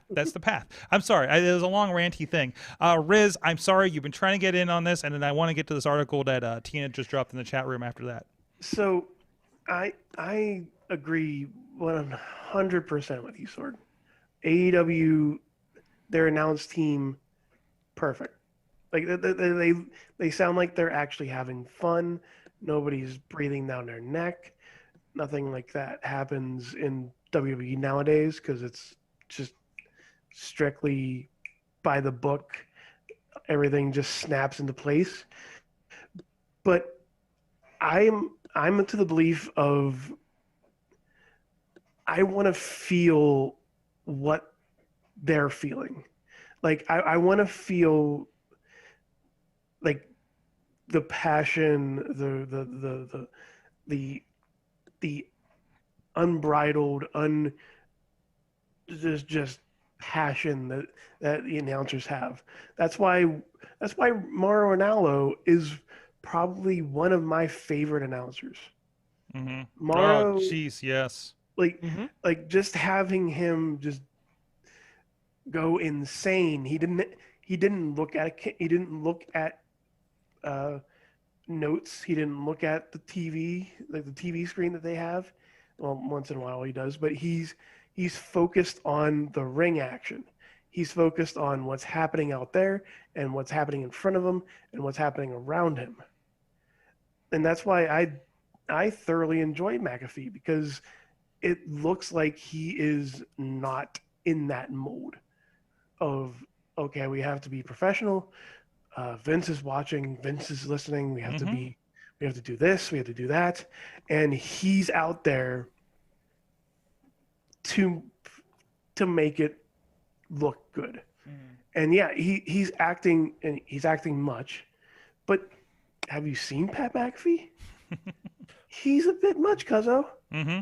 I'm sorry. It was a long ranty thing. Rizz, I'm sorry. You've been trying to get in on this, and then I want to get to this article that Tina just dropped in the chat room after that. So I agree 100% with you, Sorg. AEW, their announced team, perfect. Like they sound like they're actually having fun. Nobody's breathing down their neck. Nothing like that happens in WWE nowadays, because it's just strictly by the book. Everything just snaps into place. But I'm into the belief of, I want to feel what they're feeling. Like I want to feel like the passion, the unbridled, just passion that the announcers have. That's why Mauro Ranallo is probably one of my favorite announcers. Mm-hmm. Mauro, jeez, yes. Like just having him just go insane. He didn't look at notes. He didn't look at the TV, like the TV screen that they have. Well, once in a while he does, but he's focused on the ring action. He's focused on what's happening out there and what's happening in front of him and what's happening around him. And that's why I thoroughly enjoy McAfee, because it looks like he is not in that mode of, okay, we have to be professional. Vince is watching. Vince is listening. We have to be. We have to do this. We have to do that. And he's out there to make it look good. And yeah, he's acting much. But have you seen Pat McAfee? He's a bit much, cuzzo. Mm-hmm.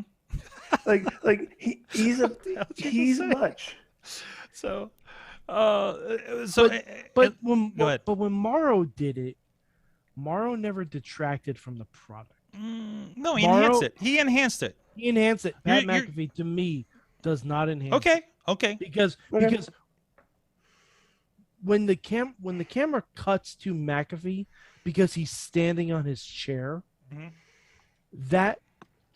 He's much. So, but when Morrow did it, Morrow never detracted from the product. No, he enhanced it. He enhanced it. Pat McAfee to me does not enhance. Okay. Because when the camera cuts to McAfee because he's standing on his chair, that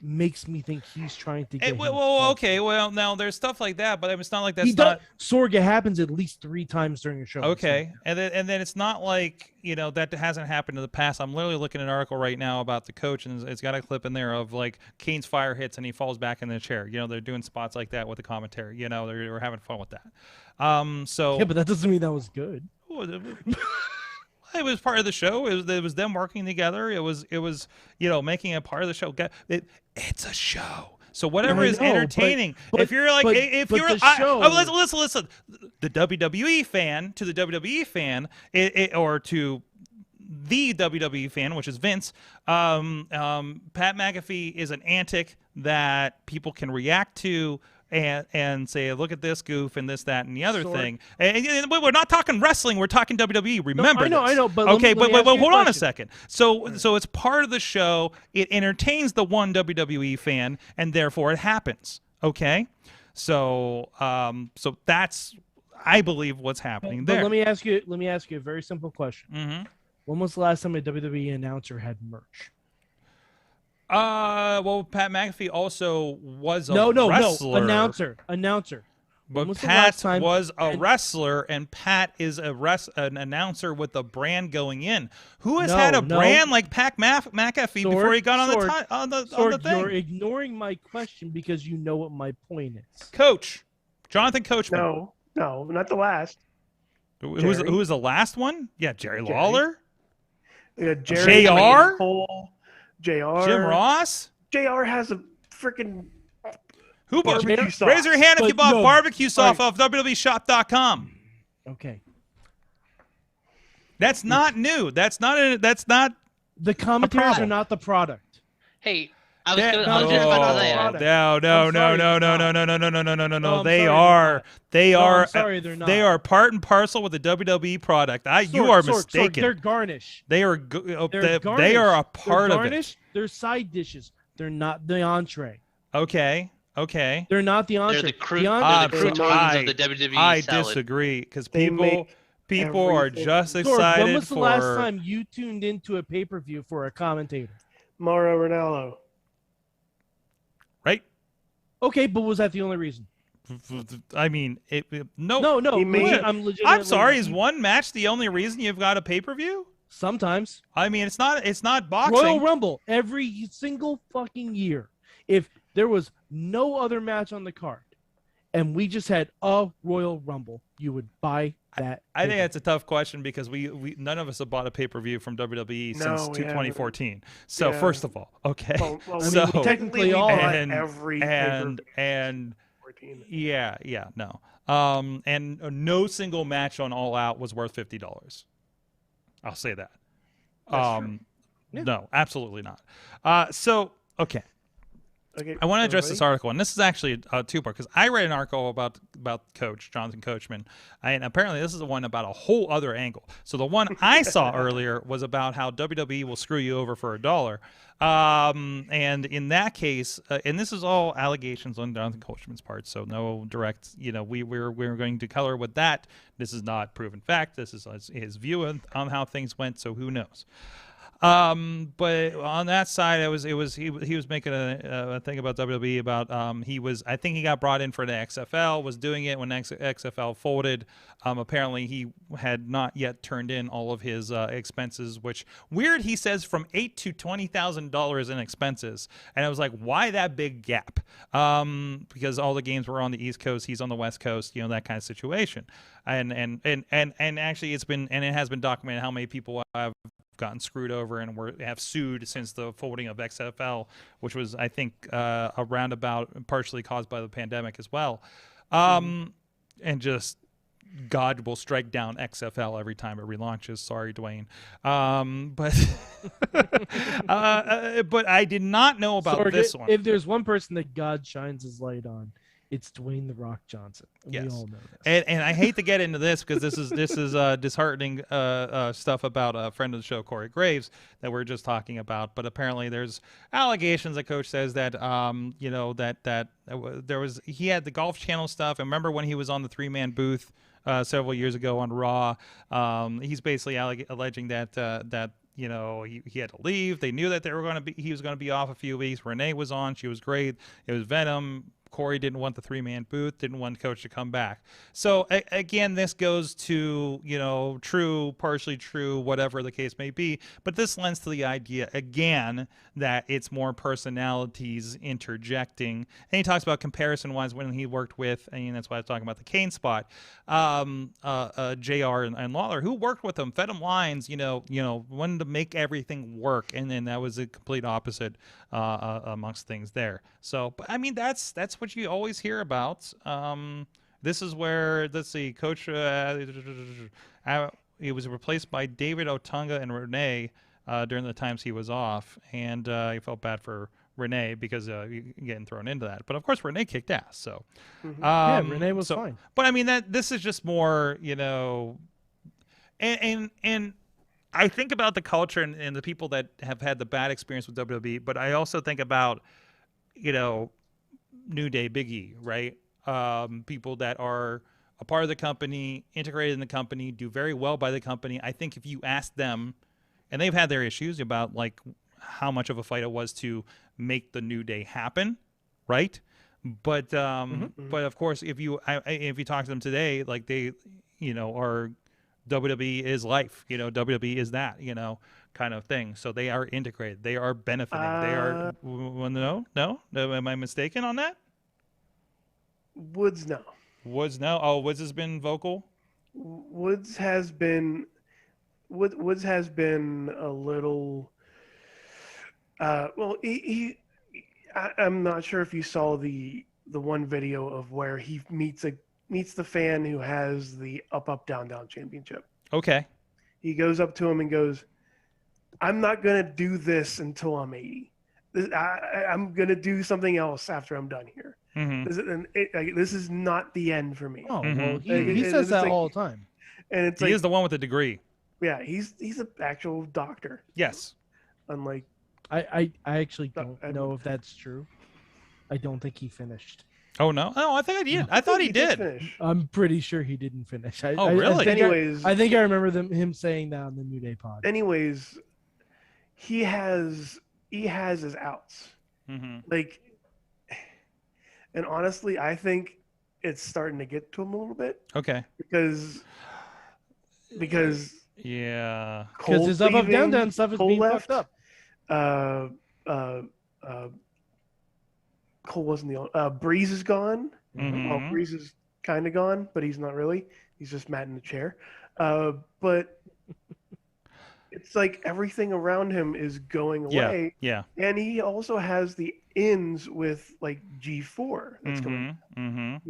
makes me think he's trying to get. Well, now there's stuff like that, but it's not like that's not. Sorg, it happens at least 3 times during a show. Okay, and then it's not like that hasn't happened in the past. I'm literally looking at an article right now about the coach, and it's got a clip in there of like Kane's fire hits and he falls back in the chair. They're doing spots like that with the commentary. They're having fun with that. So yeah, but that doesn't mean that was good. It was part of the show. It was them working together. It was making it part of the show. It's a show. So whatever is entertaining. If you're like, listen. The WWE fan to the WWE fan, or to the WWE fan, which is Vince. Pat McAfee is an antic that people can react to. And say, look at this goof and this, that, and the other thing. And we're not talking wrestling. We're talking WWE. Remember, I know. But okay, but hold on a second. So it's part of the show. It entertains the one WWE fan, and therefore it happens. Okay, so that's, I believe, what's happening there. But let me ask you a very simple question. Mm-hmm. When was the last time a WWE announcer had merch? Well, Pat McAfee also was a wrestler. No, announcer. But Pat was a wrestler, and Pat is an announcer with a brand going in. Who has had a brand like Pat McAfee before he got on the thing? You're ignoring my question because you know what my point is. Coach, Jonathan Coachman. No, not the last. Who was the last one? Yeah, Jerry Lawler. Jerry. JR. JR. Jim Ross. JR has a freaking barbecue sauce. Raise your hand if you bought barbecue sauce off WWEshop.com. Okay. That's not new. That's not. The commentaries are not the product. Hey, I was just about to say. No. They are. I'm sorry, they're not. They are part and parcel with the WWE product. You are mistaken. They're garnish. They are. They are a part of it. They're side dishes. They're not the entree. Okay. They're not the entree. They're the croutons of the WWE I salad. disagree because people are just excited. When was the last time you tuned into a pay-per-view for a commentator? Mauro Ranallo. Right. Okay, but was that the only reason? I mean, no. I'm sorry. Is one match the only reason you've got a pay-per-view? Sometimes. I mean, it's not boxing. Royal Rumble every single fucking year. If there was no other match on the card, and we just had a Royal Rumble, you would buy that. I think that's a tough question because we none of us have bought a pay-per-view from WWE since 2014. So first of all, okay. Well, so we technically all and every and no. And no single match on All Out was worth $50. I'll say that. No, absolutely not. So okay. I want to address this article, and this is actually a two-part because I read an article about Coach Jonathan Coachman, and apparently this is the one about a whole other angle. So the one I saw earlier was about how WWE will screw you over for $1, and in that case, and this is all allegations on Jonathan Coachman's part, so no direct. We're going to color with that. This is not proven fact. This is his view on how things went. So who knows? But on that side, he was making a thing about WWE about I think he got brought in for the XFL, was doing it when XFL folded. Apparently he had not yet turned in all of his expenses, which weird. He says from $8,000 to $20,000 in expenses, and I was like, why that big gap? Because all the games were on the East Coast, he's on the West Coast, that kind of situation. And actually it has been documented how many people have gotten screwed over and have sued since the folding of XFL, which was, I think, a roundabout partially caused by the pandemic as well. And just God will strike down XFL every time it relaunches. Sorry, Dwayne. But I did not know about Sorg, this one. If there's one person that God shines his light on, it's Dwayne "The Rock" Johnson. Yes. We all know this. And I hate to get into this because this is disheartening stuff about a friend of the show, Corey Graves, that we're just talking about. But apparently, there's allegations. The coach says that he had the Golf Channel stuff. And remember when he was on the 3-man booth several years ago on Raw? He's basically alleging that he had to leave. They knew that he was going to be off a few weeks. Renee was on. She was great. It was Venom. Corey didn't want the 3-man booth, didn't want coach to come back. So again, this goes to, true, partially true, whatever the case may be. But this lends to the idea, again, that it's more personalities interjecting. And he talks about comparison-wise when he worked with, and that's why I was talking about the Kane spot, JR and Lawler, who worked with him, fed him lines, wanted to make everything work. And then that was a complete opposite amongst things there. So, but I mean, that's what you always hear about. This is where, let's see, Coach, he was replaced by David Otunga and Renee during the times he was off, and he felt bad for Renee because getting thrown into that. But of course, Renee kicked ass. So, Renee was fine. But I mean, this is just more, and I think about the culture and the people that have had the bad experience with WWE, but I also think about, New Day, Big E, right? People that are a part of the company, integrated in the company, do very well by the company. I think if you ask them, and they've had their issues about like how much of a fight it was to make the New Day happen, right? But but of course, if you talk to them today, like they, are WWE is life, WWE is that, kind of thing. So they are integrated. They are benefiting. They are. No. Am I mistaken on that? Woods, no. Woods, no. Oh, Woods has been vocal. Woods has been a little. Well, I'm not sure if you saw the one video of where he meets the fan who has the up down championship. Okay. He goes up to him and goes, "I'm not gonna do this until I'm 80. I'm gonna do something else after I'm done here. This is not the end for me." Oh, well, he says that all the time. And he is the one with the degree. Yeah, he's an actual doctor. Yes. Unlike I actually don't know if that's true. I don't think he finished. Oh no! Oh, I think I did. I thought he did. I'm pretty sure he didn't finish. Really? I think I remember him saying that on the New Day pod. Anyways, he has his outs. Like, and honestly, I think it's starting to get to him a little bit. Okay. Because yeah, because his up down stuff is being fucked up. Cole wasn't the Breeze is gone. Well, Breeze is kind of gone, but he's not really. He's just mad in the chair. But it's like everything around him is going away. Yeah. And he also has the ins with like G4 that's going on.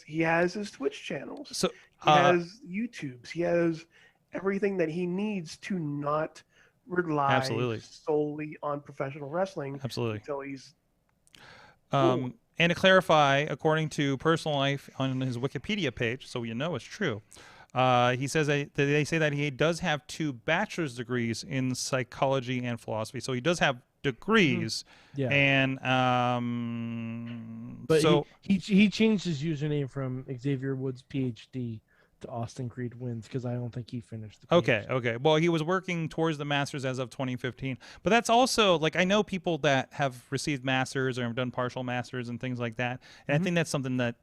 He has his Twitch channels. So he has YouTubes. He has everything that he needs to not rely solely on professional wrestling. Absolutely. Until he's and to clarify, according to Personal Life on his Wikipedia page, so it's true, he says that they say that he does have 2 bachelor's degrees in psychology and philosophy. So he does have degrees. Yeah. And but so he changed his username from Xavier Woods PhD to Austin Creed Wins because I don't think he finished the PhD. Okay. Well, he was working towards the Masters as of 2015. But that's also, like, I know people that have received Masters or have done partial Masters and things like that. And I think that's something that,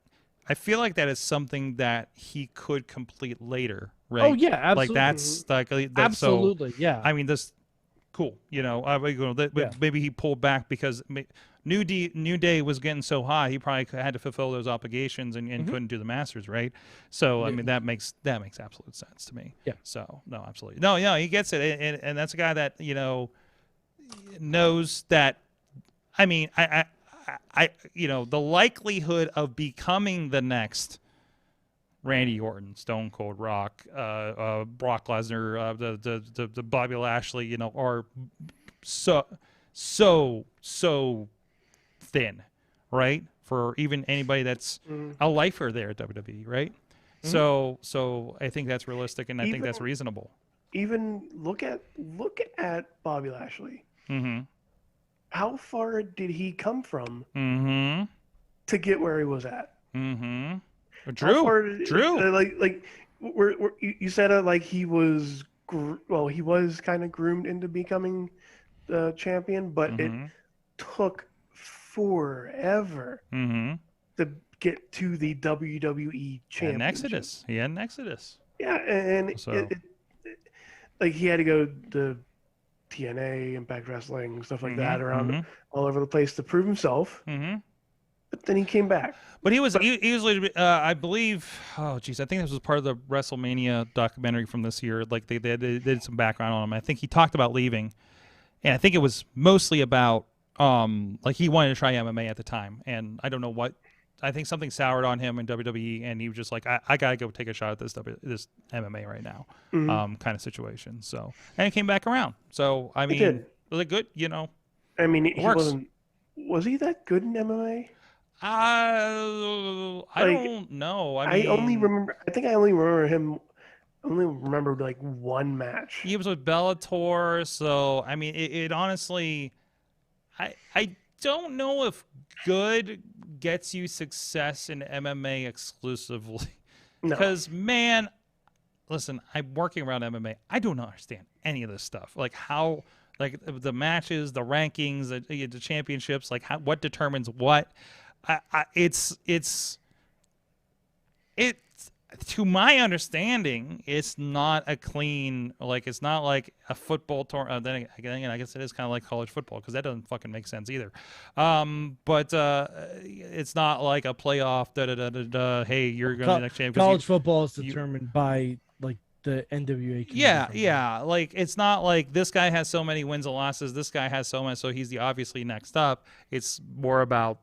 I feel like that is something that he could complete later, right? Oh, yeah, absolutely. Like, that's absolutely, so, yeah. I mean, this, cool. Maybe he pulled back because New Day was getting so high, he probably had to fulfill those obligations and couldn't do the Masters, right? So I mean, that makes absolute sense to me. Yeah. So no, absolutely, no, he gets it, and that's a guy that knows that. I mean, I the likelihood of becoming the next Randy Orton, Stone Cold Rock, Brock Lesnar, the Bobby Lashley, are so thin, right? For even anybody that's a lifer there at WWE, right? So I think that's realistic, and I think that's reasonable. Even look at Bobby Lashley. Mm-hmm. How far did he come from to get where he was at? Mm-hmm. Drew. Like you said it like he was he was kind of groomed into becoming the champion, but it took forever to get to the WWE Championship. He had an exodus. Yeah, and So. like he had to go to TNA, Impact Wrestling, stuff like that, around all over the place to prove himself. But then he came back. But he was easily, I believe. Oh, geez, I think this was part of the WrestleMania documentary from this year. Like they did some background on him. I think he talked about leaving, and I think it was mostly about like he wanted to try MMA at the time, and I don't know what. I think something soured on him in WWE, and he was just like, I gotta go take a shot at this MMA right now, kind of situation. So, and he came back around. So I mean, was it good? I mean, he wasn't. Was he that good in MMA? I don't know. I only remember. I think I only remember him. Only remember like one match. He was with Bellator, so I mean, it honestly, I don't know if good gets you success in MMA exclusively. Because man, listen, I'm working around MMA. I don't understand any of this stuff. Like how, like the matches, the rankings, the championships, like what determines what. It's to my understanding, it's not a clean, like it's not like a football tournament. Then again, I guess it is kind of like college football because that doesn't fucking make sense either. But it's not like a playoff. Hey, you're going to the next champion. College football is determined by like the NWA. Yeah. Like it's not like this guy has so many wins and losses. This guy has so much, so he's the obviously next up. It's more about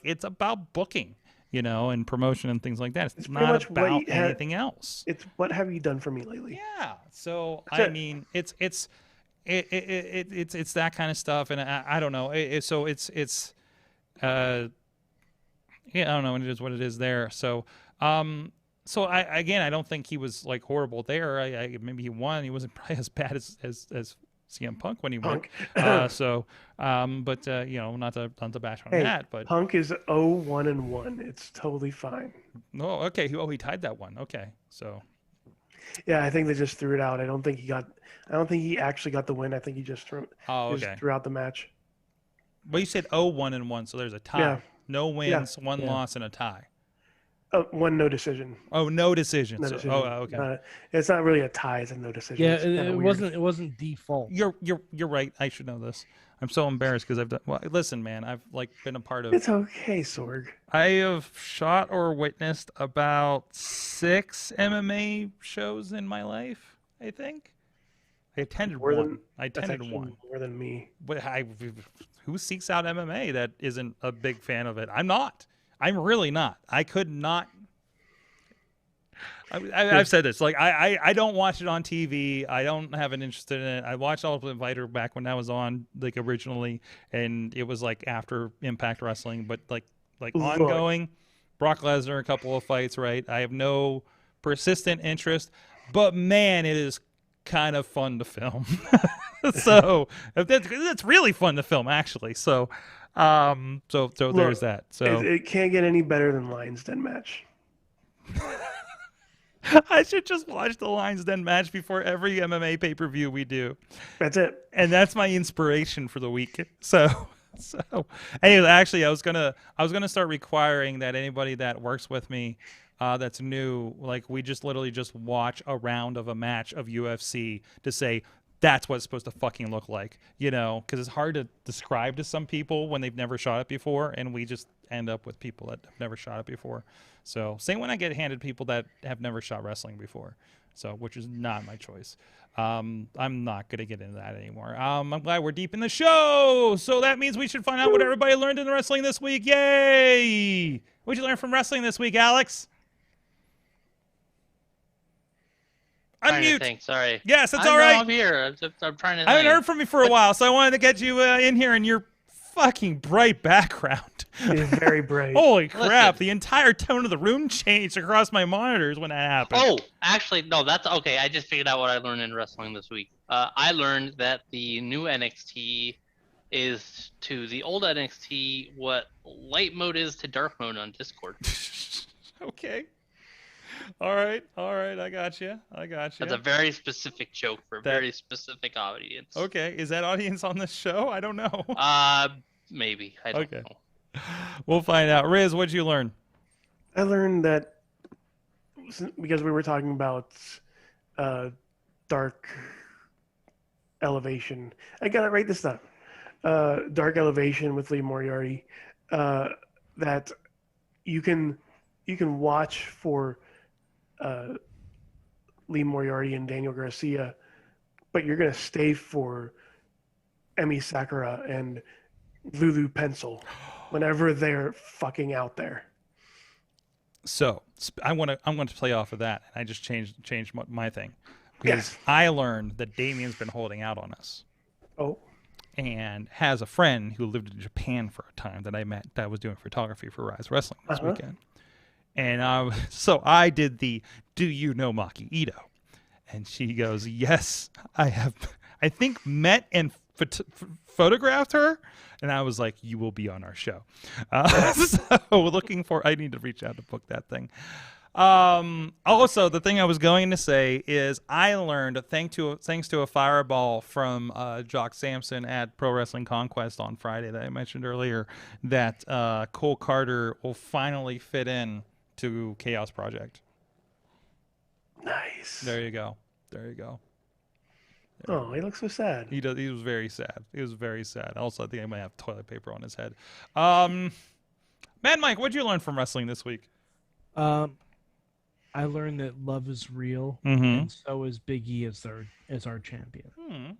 it's about booking. And promotion and things like that. It's not about anything else. It's what have you done for me lately? Yeah. So I mean, it's that kind of stuff, and I don't know. I don't know. It is what it is there. So I don't think he was like horrible there. Maybe he won. He wasn't probably as bad as CM Punk when he won. Not to bash on that, but Punk is 0-1-1. It's totally fine. Oh, okay. He tied that one. Okay, so yeah, I think they just threw it out. I don't think he actually got the win. I think he just threw out the match. Well, you said 0-1-1, so there's a tie. Yeah. No wins, one loss, and a tie. One no decision. Oh, no decision. No so, decision. Okay. It's not really a tie. It's a no decision. Yeah, it wasn't default. You're right. I should know this. I'm so embarrassed because I've done. Well, listen, man. I've been a part of. It's okay, Sorg. I have shot or witnessed about 6 MMA shows in my life. I think. I attended one. I attended one. More than me. But who seeks out MMA that isn't a big fan of it? I'm not. I'm really not. I could not. I've said this. Like I don't watch it on TV. I don't have an interest in it. I watched Ultimate Fighter back when that was on, like originally, and it was like after Impact Wrestling. But like ongoing, Brock Lesnar, a couple of fights. Right. I have no persistent interest. But man, it is kind of fun to film. So that's really fun to film, actually. So. Look, there's that. So it can't get any better than Lions Den match. I should just watch the Lions Den match before every MMA pay-per-view we do. That's it. And that's my inspiration for the week. So anyway, actually I was gonna start requiring that anybody that works with me that's new, like we just literally just watch a round of a match of UFC to say That's what it's supposed to fucking look like, because it's hard to describe to some people when they've never shot it before, and we just end up with people that have never shot it before. So same when I get handed people that have never shot wrestling before, so which is not my choice. I'm not going to get into that anymore. I'm glad we're deep in the show, so that means we should find out what everybody learned in the wrestling this week. Yay! What'd you learn from wrestling this week, Alex? Unmute. Sorry. Yes, that's all right. I'm here. I'm trying to. I haven't heard from you for a while, so I wanted to get you in here in your fucking bright background. It's very bright. Holy crap! The entire tone of the room changed across my monitors when that happened. Oh, actually, no, that's okay. I just figured out what I learned in wrestling this week. I learned that the new NXT is to the old NXT what light mode is to dark mode on Discord. Okay. All right, I got you. That's a very specific joke for a very specific audience. Okay, is that audience on this show? I don't know. Maybe. I don't know. We'll find out. Rizz, what'd you learn? I learned that because we were talking about dark elevation. I got it right this time. Dark elevation with Lee Moriarty. That you can watch for Lee Moriarty and Daniel Garcia, but you're going to stay for Emi Sakura and Lulu Pencil whenever they're fucking out there. So I'm going to play off of that. I just changed my thing because I learned that Damien's been holding out on us. Oh. And has a friend who lived in Japan for a time that I met that was doing photography for Rise Wrestling this weekend. And so I did the, do you know Maki Ito? And she goes, yes, I have, I think, met and photographed her. And I was like, you will be on our show. So I need to reach out to book that thing. Also, the thing I was going to say is I learned, thanks to a fireball from Jock Sampson at Pro Wrestling Conquest on Friday that I mentioned earlier, that Cole Carter will finally fit in to Chaos Project. Nice. There you go. Oh, he looks so sad. He was very sad. Also, I think I might have toilet paper on his head. Mad Mike, what'd you learn from wrestling this week? I learned that love is real, and so is Big E as our champion.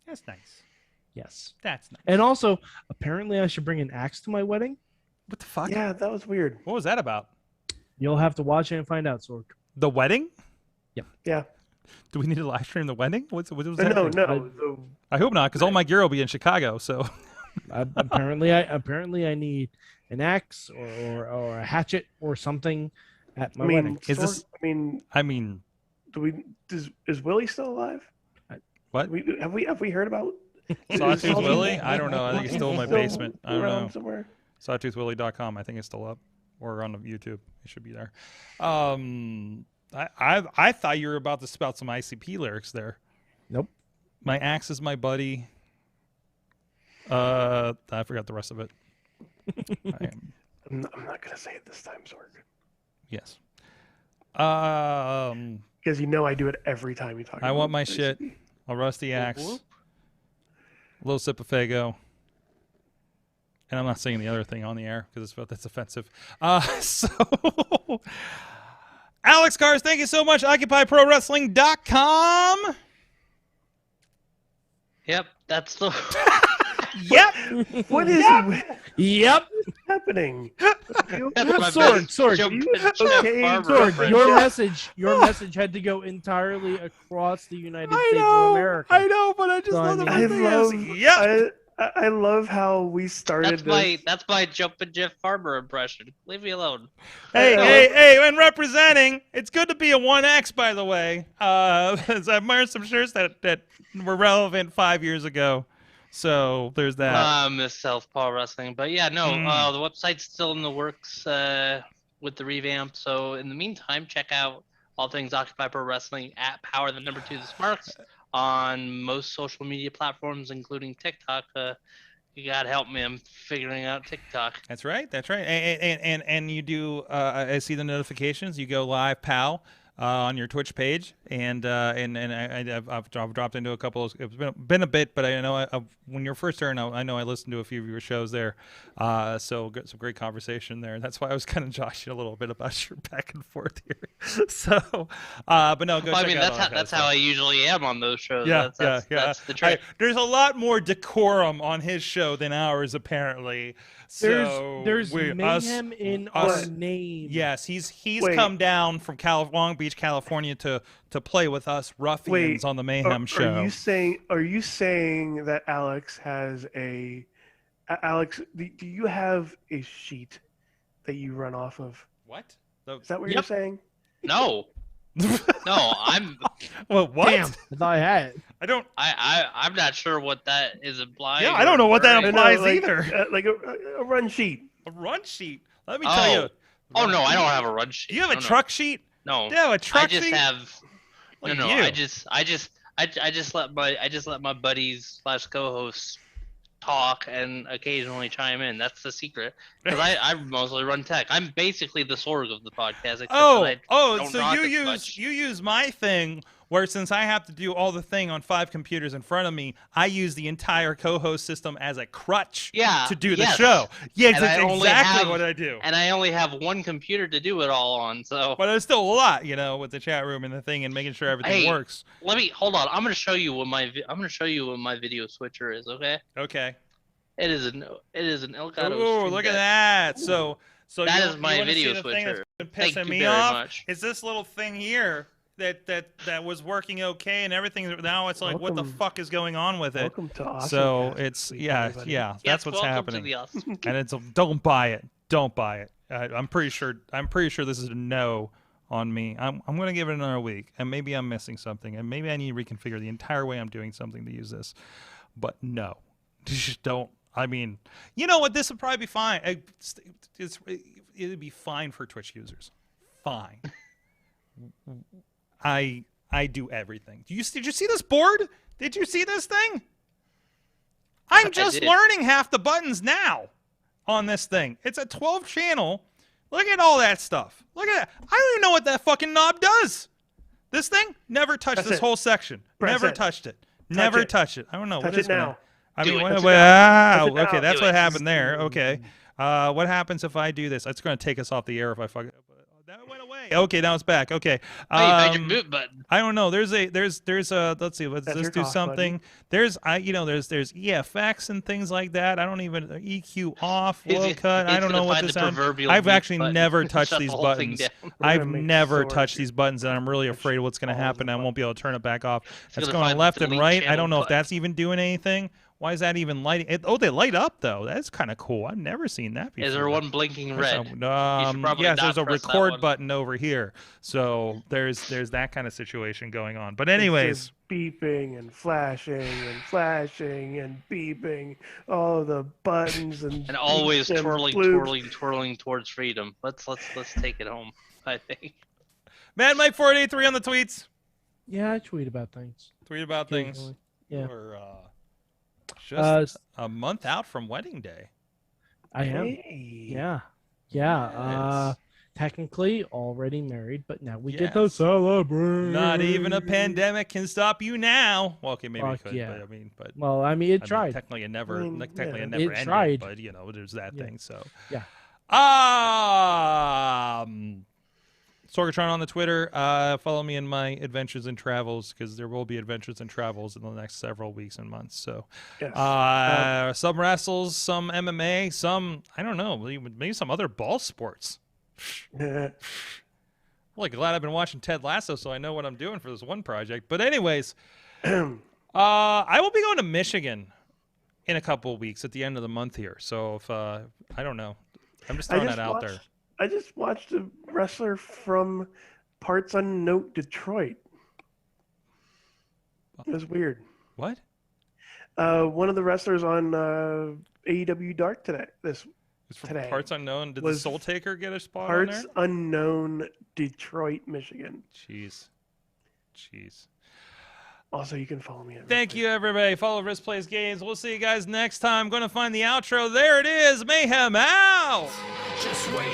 That's nice. Yes, that's nice. And also, apparently, I should bring an axe to my wedding. What the fuck? Yeah, that was weird. What was that about? You'll have to watch it and find out, Sorg. The wedding? Yep. Yeah. Do we need to live stream the wedding? What was that? No. I hope not, because all my gear will be in Chicago. So apparently, I need an axe or a hatchet or something at my wedding. Is Willie still alive? What? Have we heard about Sawtooth Willie? I don't know. I think he's still in my basement. I don't know. Somewhere. SawtoothWillie.com. I think it's still up, or on YouTube. It should be there. I thought you were about to spout some ICP lyrics there. Nope. My axe is my buddy. I forgot the rest of it. I'm not gonna say it this time, Sorg. Yes. Because I do it every time you talk. I want my shit. A rusty axe. A little sip of Fago. And I'm not saying the other thing on the air because that's offensive. So, Alex Kahrs, thank you so much. OccupyProWrestling.com. Yep, that's the. Yep. What is? Yep. What's happening? Sorg. Sorg. Your message had to go entirely across the United States of America. I know, but I just love the thing is, yep. I love how we started. That's my Jumpin' Jeff Farmer impression. Leave me alone. Hey, when representing, it's good to be a 1X, by the way. I've wearing some shirts that were relevant 5 years ago. So there's that. Miss Southpaw Wrestling. But yeah, no, the website's still in the works with the revamp. So in the meantime, check out all things Occupy Pro Wrestling at Power the number 2 the Smarks on most social media platforms, including TikTok. You gotta help me. I'm figuring out TikTok. That's right. And you do. I see the notifications. You go live, pal. on your Twitch page, and I've dropped into a couple of. It's been a bit, but I know when you're first here, I know I listened to a few of your shows there, so some great conversation there. That's why I was kind of joshing a little bit about your back and forth here. So, but no, go check out. That's how I usually am on those shows. Yeah, That's the trick. There's a lot more decorum on his show than ours, apparently. So there's mayhem in our name. Yes, he's come down from Long Beach, California, to play with us ruffians on the Mayhem show. Are you saying that Alex has a Alex? Do you have a sheet that you run off of? What? Is that what you're saying? No. No, I'm. Well, what? Damn, I thought I had it. I don't. I'm not sure what that is implying. Yeah, I don't know what that implies like, either. Like a run sheet. A run sheet. Let me tell you. Oh no, I don't have a run sheet. Do you have a truck sheet? No. Do you have a truck sheet? I just have. Look No, at you. I just let my buddies / co-hosts talk and occasionally chime in. That's the secret. Because I mostly run tech. I'm basically the Sorg of the podcast. So you use my thing where, since I have to do all the thing on 5 computers in front of me, I use the entire co-host system as a crutch to do the show. Yeah, that's exactly what I do. And I only have one computer to do it all on. So, but it's still a lot, with the chat room and the thing and making sure everything works. Hold on. I'm going to show you what my video switcher is. Okay. Okay. It is an Elgato. Oh, look at that! So that is my video switcher. That's been pissing me off. It's this little thing here that was working okay and everything. Now it's like, what the fuck is going on with it? Welcome to Awesome. So it's that's what's happening. And it's don't buy it. Don't buy it. I'm pretty sure this is a no on me. I'm going to give it another week, and maybe I'm missing something, and maybe I need to reconfigure the entire way I'm doing something to use this. But no, just don't. I mean, you know what? This would probably be fine. It'd be fine for Twitch users. Fine. I do everything. Did you see this board? Did you see this thing? I'm just learning half the buttons now on this thing. It's a 12 channel. Look at all that stuff. Look at that. I don't even know what that fucking knob does. This thing never touched this whole section. Never touched it. Never touched it. I don't know. Touch it now. I mean, okay, that's what happened there. Okay. What happens if I do this? It's going to take us off the air if I fuck it up. That went away. Okay, now it's back. Okay. You found your boot button. I don't know. There's a let's see. Let's do something. There's EFX and things like that. I don't even EQ off, low cut. I don't know what this is. I've actually never touched these buttons. I've never touched these buttons, and I'm really afraid of what's going to happen. I won't be able to turn it back off. It's going left and right. I don't know if that's even doing anything. Why is that even lighting? They light up though. That's kind of cool. I've never seen that before. Is there one blinking red? Yes, there's a record button over here. So there's that kind of situation going on. But anyways, beeping and flashing and beeping. All the buttons and always twirling towards freedom. Let's take it home. I think. Mad Mike 483 on the tweets. Yeah, I tweet about things. Yeah. We're just a month out from wedding day. I am. Hey. Yeah. Yes. Technically already married, but now we get to celebrate. Not even a pandemic can stop you now. Well, okay, maybe it could, but it tried. Technically, it never ended. Tried. But there's that thing. So yeah. Sorgatron on the Twitter. Follow me in my adventures and travels, because there will be adventures and travels in the next several weeks and months. So, yes. Some wrestles, some MMA, some, I don't know, maybe some other ball sports. Well, glad I've been watching Ted Lasso, so I know what I'm doing for this one project. But anyways, I will be going to Michigan in a couple of weeks at the end of the month here. So if I don't know, I'm just throwing that out there. I just watched a wrestler from Parts Unknown, Detroit. It was weird. What? One of the wrestlers on AEW Dark today. Today. Parts Unknown. Did the Soul Taker get a spot on there? Parts Unknown, Detroit, Michigan. Jeez. Also, you can follow me. Thank you, everybody. Follow Rizz Plays Games. We'll see you guys next time. Going to find the outro. There it is. Mayhem out. Just wait.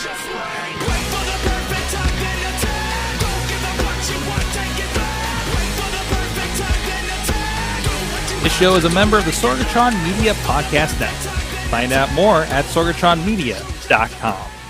Just wait. Wait for the perfect time, then attack. Don't give up what you want, take it back. Wait for the perfect time, then attack. Do what you This show is a member of the Sorgatron Media Podcast Network. Find out more at sorgatronmedia.com.